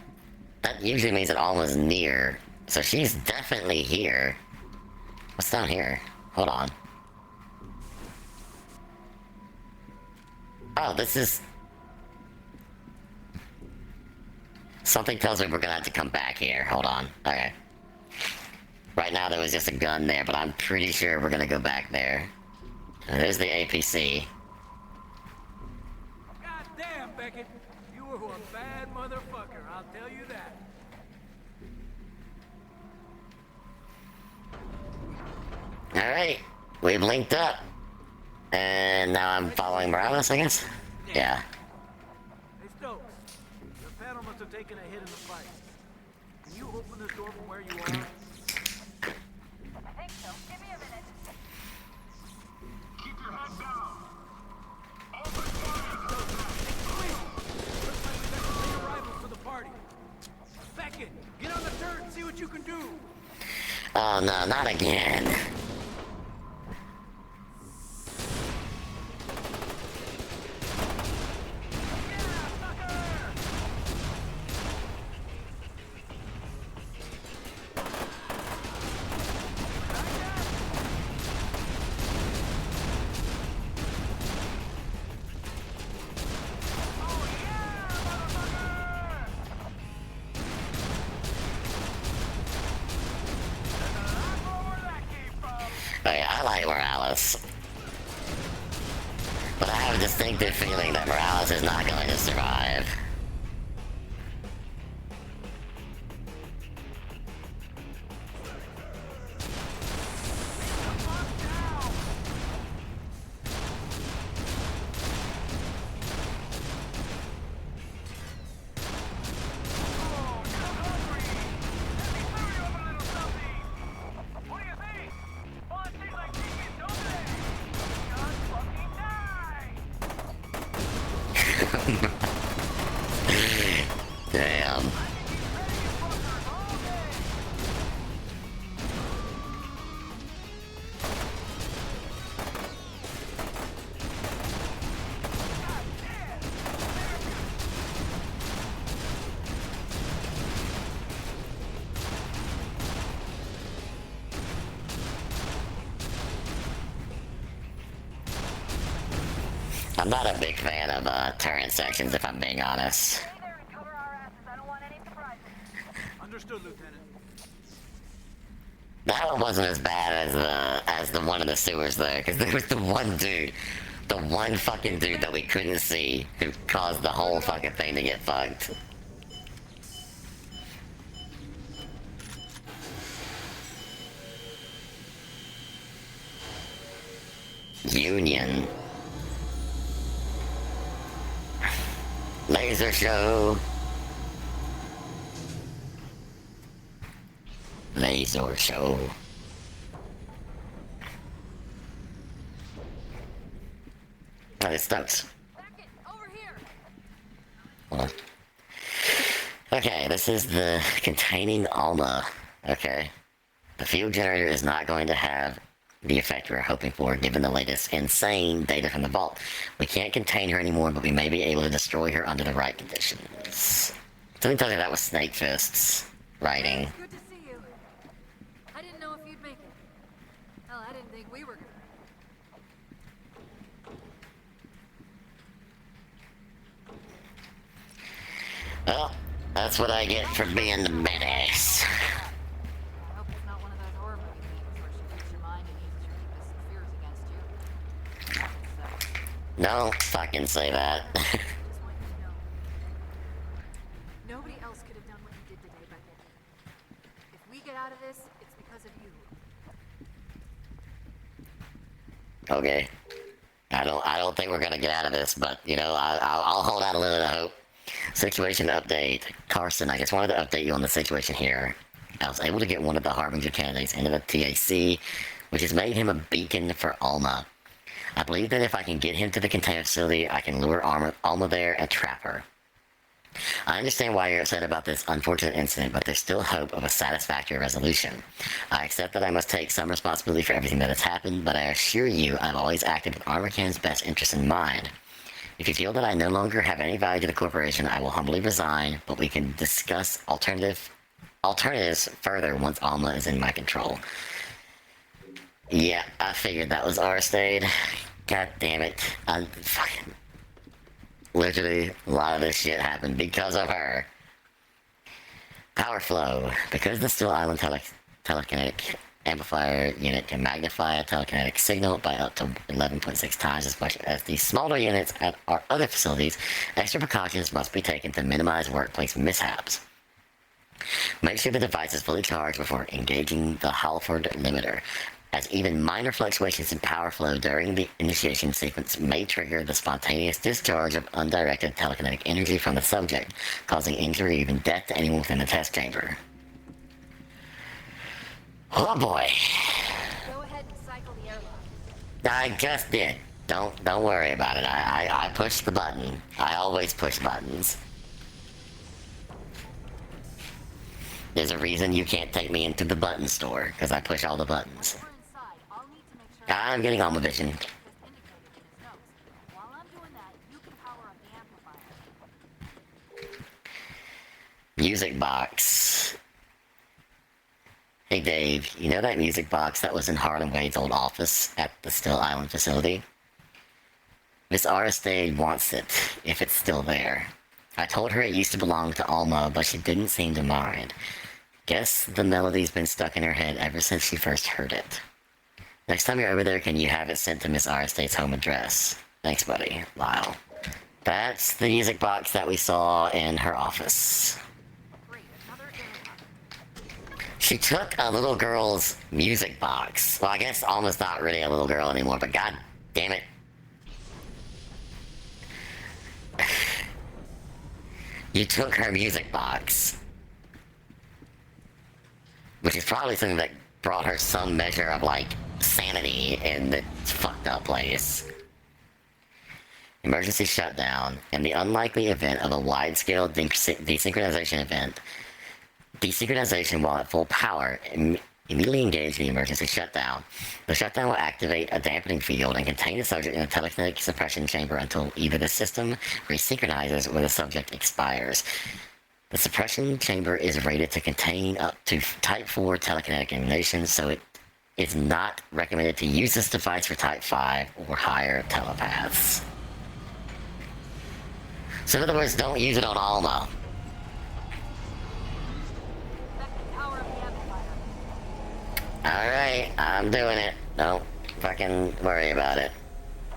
that usually means that Alma's near. So she's definitely here. What's down here? Hold on. Oh, this is... Something tells me we're gonna have to come back here. Hold on. Okay. Right now there was just a gun there, but I'm pretty sure we're gonna go back there. And there's the APC. God damn, Beckett. You were a bad motherfucker, I'll tell you that. Alright, we've linked up. And now I'm following Morales, I guess? Yeah. Hey, Stokes. The panel must have taken a hit in the fight. Can you open this door from where you are? I think so. Give me a minute. Keep your head down. Looks like we got some late arrivals for the party. Beckett, get on the turret and see what you can do. Oh no, not again. Okay, I like Morales. But I have a distinctive feeling that Morales is not going to survive. Damn. I'm not a big fan of turret sections, if I'm being honest. Stay there and cover our asses. I don't want any surprises. Understood, Lieutenant. That one wasn't as bad as the one in the sewers though, because there was the one fucking dude that we couldn't see who caused the whole fucking thing to get fucked. Union. Laser show. Laser show. Oh, it stops. Beckett, over here. Hold on. Okay, this is the containing Alma. Okay. The fuel generator is not going to have the effect we're hoping for, given the latest insane data from the vault. We can't contain her anymore, but we may be able to destroy her under the right conditions. Something tells me that was Snake Fist's writing. Good to see you. I didn't know if you'd make it. Hell, I didn't think we were gonna. Well, that's what I get for being the badass. Don't fucking say that. Just want you to know. Nobody else could have done what you did today, Beckett. If we get out of this, it's because of you. Okay. I don't think we're gonna get out of this, but you know, I'll hold out a little bit of hope. Situation update. Carson, I just wanted to update you on the situation here. I was able to get one of the Harbinger candidates into the TAC, which has made him a beacon for Alma. I believe that if I can get him to the container facility, I can lure Alma there and trap her. I understand why you're upset about this unfortunate incident, but there's still hope of a satisfactory resolution. I accept that I must take some responsibility for everything that has happened, but I assure you I've always acted with Armorcan's best interest in mind. If you feel that I no longer have any value to the corporation, I will humbly resign, but we can discuss alternatives further once Alma is in my control. Yeah, I figured that was Arstade. God damn it. Fucking... Literally, a lot of this shit happened because of her. Power flow. Because the Still Island telekinetic amplifier unit can magnify a telekinetic signal by up to 11.6 times as much as the smaller units at our other facilities, extra precautions must be taken to minimize workplace mishaps. Make sure the device is fully charged before engaging the Halford limiter, as even minor fluctuations in power flow during the initiation sequence may trigger the spontaneous discharge of undirected telekinetic energy from the subject, causing injury or even death to anyone within the test chamber. Oh boy. Go ahead and cycle the airlock. I just did. Don't worry about it. I pushed the button. I always push buttons. There's a reason you can't take me into the button store, because I push all the buttons. We're inside. I'll need to make sure I'm getting Alma vision. is indicated in his notes. While I'm doing that, you can power up the amplifier. Music box. Hey Dave, you know that music box that was in Harlan Wade's old office at the Still Island facility? Miss Aristide wants it, if it's still there. I told her it used to belong to Alma, but she didn't seem to mind. Guess the melody's been stuck in her head ever since she first heard it. Next time you're over there, can you have it sent to Miss Aristide's home address? Thanks, buddy. Lyle. That's the music box that we saw in her office. Great, another airlock. She took a little girl's music box. Well, I guess Alma's not really a little girl anymore, but god damn it. You took her music box. Which is probably something that brought her some measure of, like, sanity in this fucked up place. Emergency shutdown. In the unlikely event of a wide-scale desynchronization event, desynchronization while at full power, immediately engage the emergency shutdown. The shutdown will activate a dampening field and contain the subject in a telekinetic suppression chamber until either the system resynchronizes or the subject expires. The suppression chamber is rated to contain up to Type 4 telekinetic emanations, so it is not recommended to use this device for Type 5 or higher telepaths. So in other words, don't use it on Alma. Beckett, power up the amplifier. Alright, I'm doing it. Don't fucking worry about it.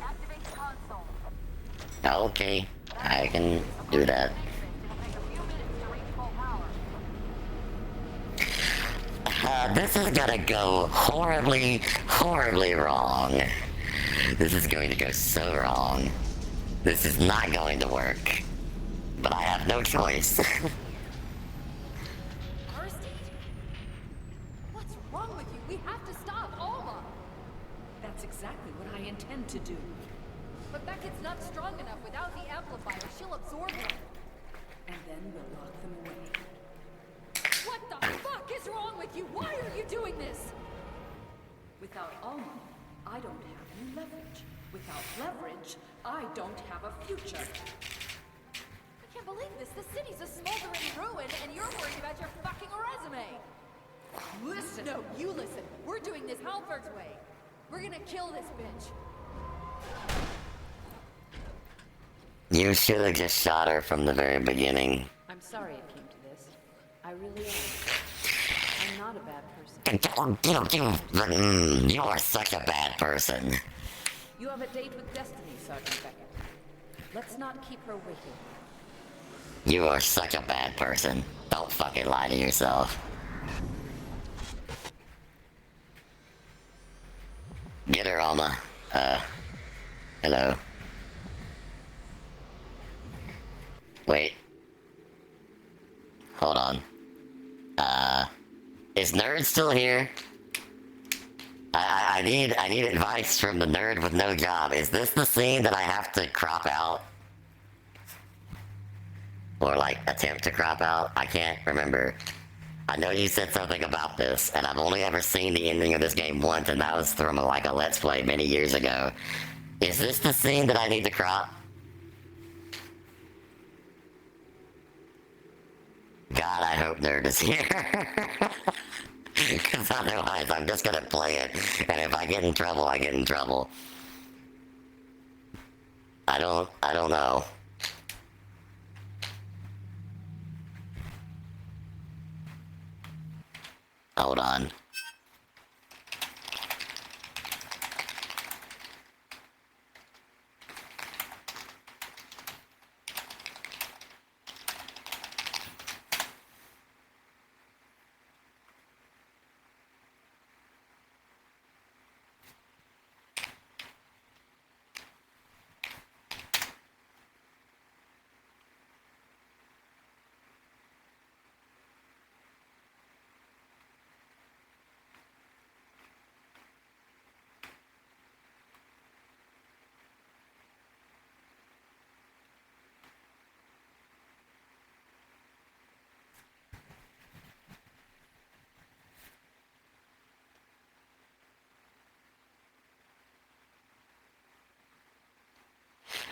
Activate console. Okay, I can do that. It'll take a few minutes to reach full power. This is gonna go horribly, horribly wrong. This is going to go so wrong. This is not going to work. But I have no choice. Aristide? What's wrong with you? We have to stop Alma. That's exactly what I intend to do. But Beckett's not strong enough. Without the amplifier, she'll absorb her. And then we'll lock them away. What the fuck is wrong with you? Why are you doing this? Without Alma, I don't have any leverage. Without leverage, I don't have a future. I can't believe this. The city's a smoldering ruin, and you're worried about your fucking resume. Listen! No, you listen. We're doing this Halford's way. We're gonna kill this bitch. You should have just shot her from the very beginning. I'm sorry it came to this. I really am. I'm not a bad person. You are such a bad person. You have a date with Destiny, Sergeant Beckett. Let's not keep her waiting. You are such a bad person. Don't fucking lie to yourself. Get her, Alma. Hello. Wait. Hold on. Is Nerd still here? I need advice from the nerd with no job. Is this the scene that I have to crop out? Or like attempt to crop out? I can't remember. I know you said something about this, and I've only ever seen the ending of this game once, and that was from like a Let's Play many years ago. Is this the scene that I need to crop? God, I hope Nerd is here. Because otherwise I'm just gonna play it, and if I get in trouble, I get in trouble. I don't know. Hold on.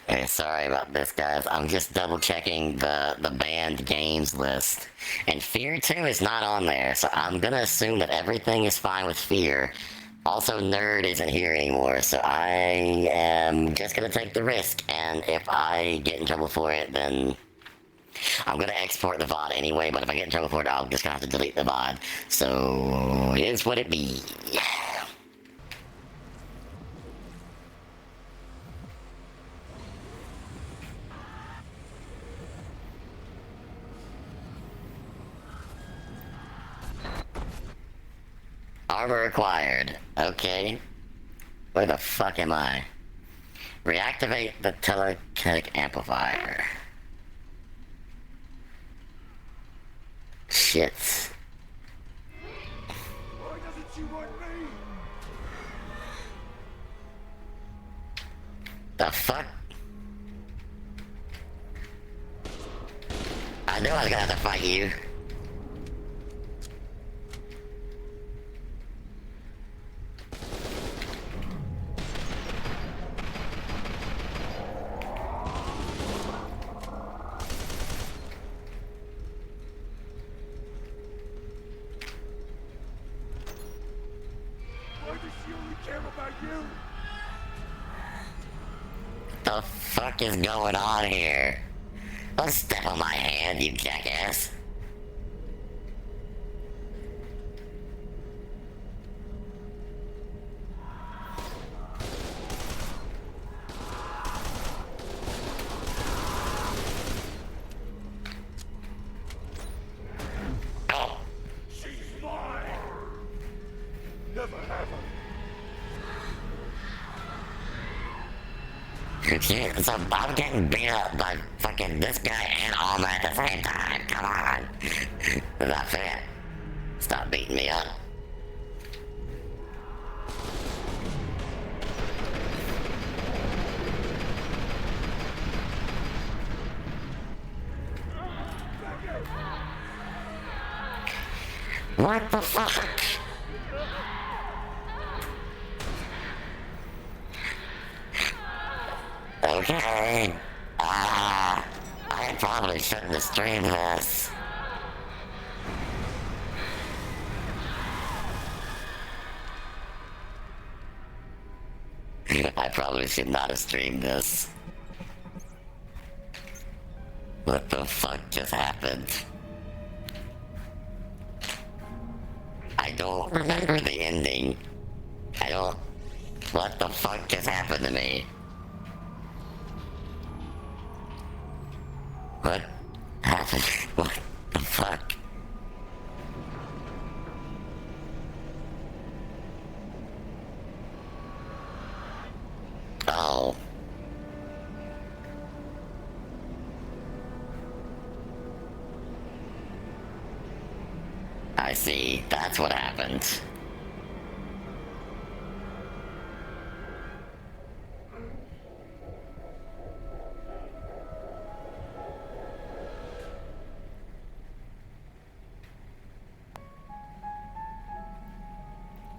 Hey, sorry about this, guys. I'm just double checking the banned games list. And F.E.A.R 2 is not on there, so I'm gonna assume that everything is fine with F.E.A.R. Also, Nerd isn't here anymore, so I am just gonna take the risk, and if I get in trouble for it, then I'm gonna export the VOD anyway, but if I get in trouble for it, I'm just gonna have to delete the VOD. So, here's what it be. Armor acquired. Okay. Where the fuck am I? Reactivate the telekinetic amplifier. Shit. Why doesn't she want me? The fuck? I knew I was gonna have to fight you. Why does she only care about you? The fuck is going on here? Don't step on my hand, you jackass. Oh. She's mine. Never have her. Shit, so I'm getting beat up by fucking this guy and Alma at the same time. Come on. It's not fair. Stop beating me up. What the fuck? Okay. I probably shouldn't have streamed this. I probably should not have streamed this. What the fuck just happened? I don't remember the ending. I don't... What the fuck just happened to me? What happened? What the fuck? Oh. I see. That's what happened.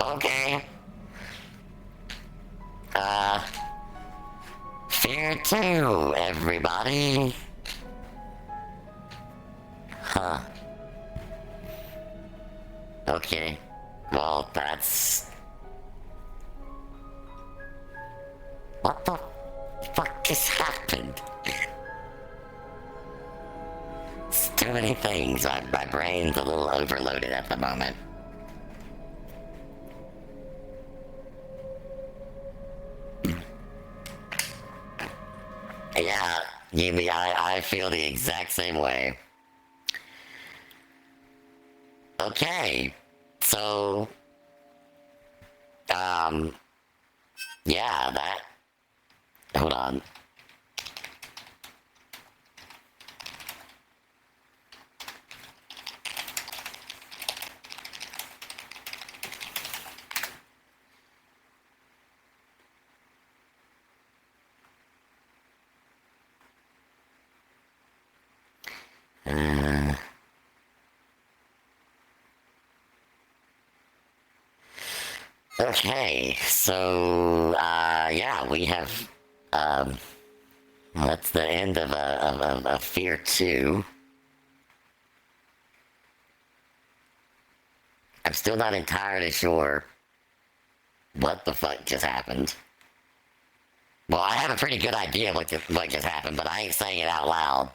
Okay. Fear 2, everybody. Huh. Okay. Well, that's... What the fuck just happened? It's too many things. My brain's a little overloaded at the moment. Yeah, Yumi, I feel the exact same way. Okay, so, yeah, that, hold on. Okay, so, yeah, we have, that's the end of a Fear 2. I'm still not entirely sure what the fuck just happened. Well, I have a pretty good idea what just happened, but I ain't saying it out loud.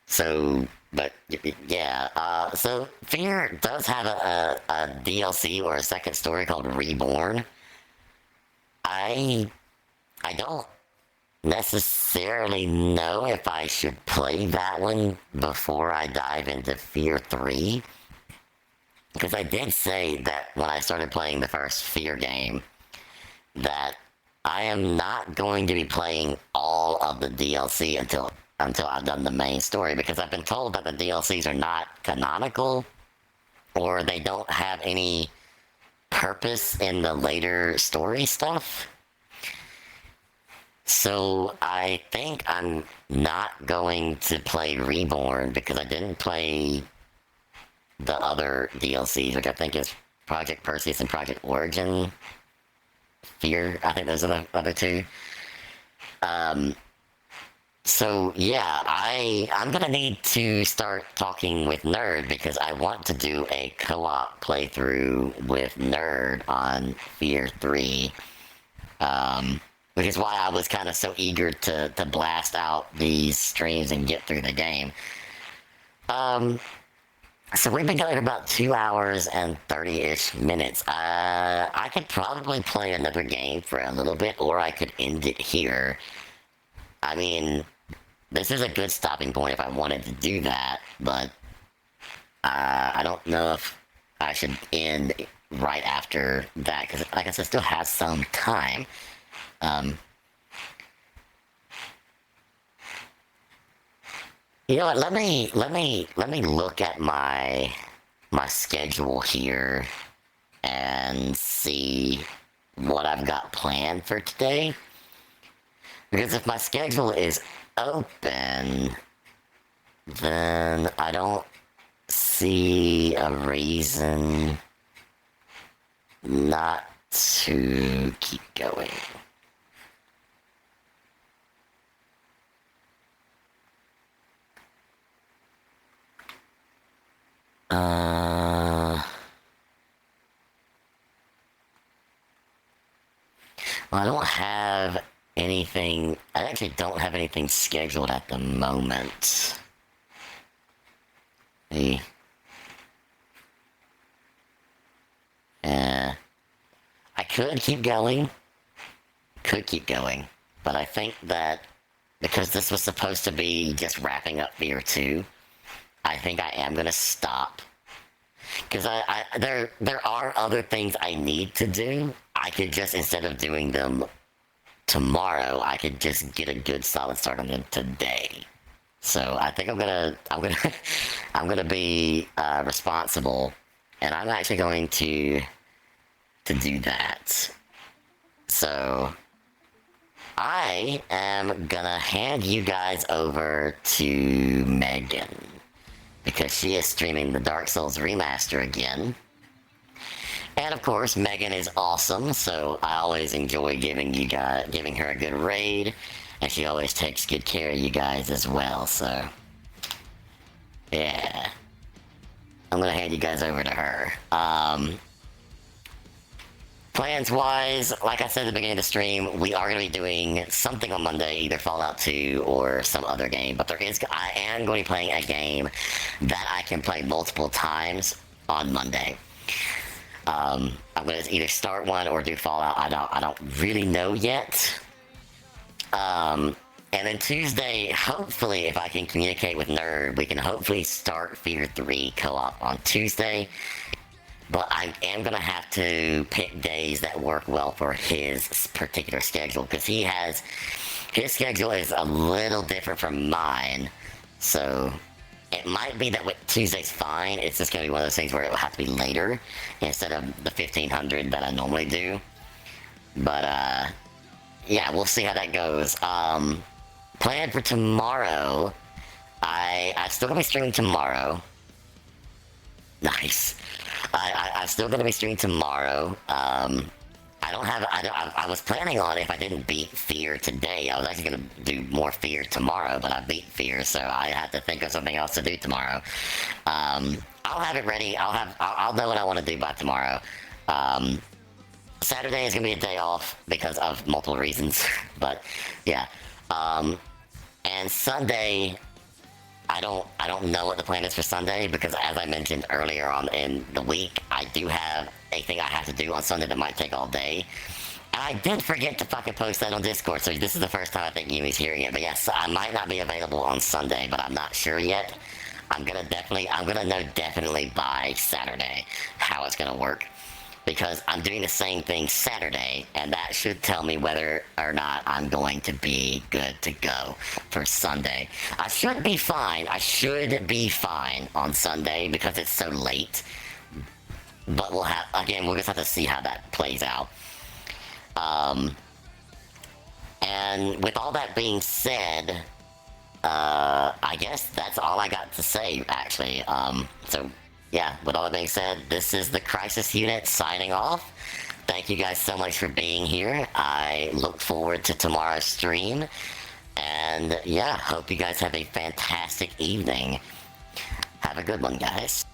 So, but yeah, so Fear does have a DLC or a second story called Reborn. I don't necessarily know if I should play that one before I dive into Fear 3. Because I did say that when I started playing the first Fear game, that I am not going to be playing all of the DLC until I've done the main story, because I've been told that the DLCs are not canonical, or they don't have any purpose in the later story stuff. So I think I'm not going to play Reborn, because I didn't play the other DLCs, which I think is Project Perseus and Project Origin. Fear, I think those are the other two. So yeah, I'm gonna need to start talking with Nerd, because I want to do a co-op playthrough with Nerd on Fear 3. Which is why I was kind of so eager to blast out these streams and get through the game. So we've been going about 2 hours and 30-ish minutes. I could probably play another game for a little bit, or I could end it here. I mean, this is a good stopping point if I wanted to do that, but I don't know if I should end right after that, because like I said, still have some time. You know what? Let me look at my schedule here and see what I've got planned for today. Because if my schedule is open, then I don't see a reason not to keep going. Well, I don't have anything. I actually don't have anything scheduled at the moment. I could keep going. But I think that because this was supposed to be just wrapping up Fear 2, I think I am gonna stop. Because there are other things I need to do. I could just, instead of doing them tomorrow, I could just get a good solid start on them today. So I think I'm gonna be responsible, and I'm actually going to do that. So I am gonna hand you guys over to Megan, because she is streaming the Dark Souls remaster again. And of course, Megan is awesome, so I always enjoy giving her a good raid, and she always takes good care of you guys as well, so yeah. I'm gonna hand you guys over to her. Plans-wise, like I said at the beginning of the stream, we are going to be doing something on Monday, either Fallout 2 or some other game. But I am going to be playing a game that I can play multiple times on Monday. I'm going to either start one or do Fallout. I don't really know yet. And then Tuesday, hopefully, if I can communicate with Nerd, we can hopefully start Fear 3 co-op on Tuesday. But I am going to have to pick days that work well for his particular schedule, because his schedule is a little different from mine. So it might be that Tuesday's fine. It's just going to be one of those things where it will have to be later instead of the 1500 that I normally do. But yeah, we'll see how that goes. Plan for tomorrow, I'm still going to be streaming tomorrow. Nice. I'm still going to be streaming tomorrow. I was planning on, if I didn't beat Fear today, I was actually going to do more Fear tomorrow, but I beat Fear, so I had to think of something else to do tomorrow. I'll have it ready. I'll know what I want to do by tomorrow. Saturday is going to be a day off because of multiple reasons, but yeah. And Sunday, I don't know what the plan is for Sunday, because as I mentioned earlier on in the week, I do have a thing I have to do on Sunday that might take all day. And I did forget to fucking post that on Discord, so this is the first time I think Yumi's hearing it. But yes, I might not be available on Sunday, but I'm not sure yet. I'm gonna know definitely by Saturday how it's gonna work, because I'm doing the same thing Saturday, and that should tell me whether or not I'm going to be good to go for Sunday. I should be fine. I should be fine on Sunday because it's so late. But we'll just have to see how that plays out. And with all that being said, I guess that's all I got to say, actually. So yeah, with all that being said, this is the Crisis Unit signing off. Thank you guys so much for being here. I look forward to tomorrow's stream. And yeah, hope you guys have a fantastic evening. Have a good one, guys.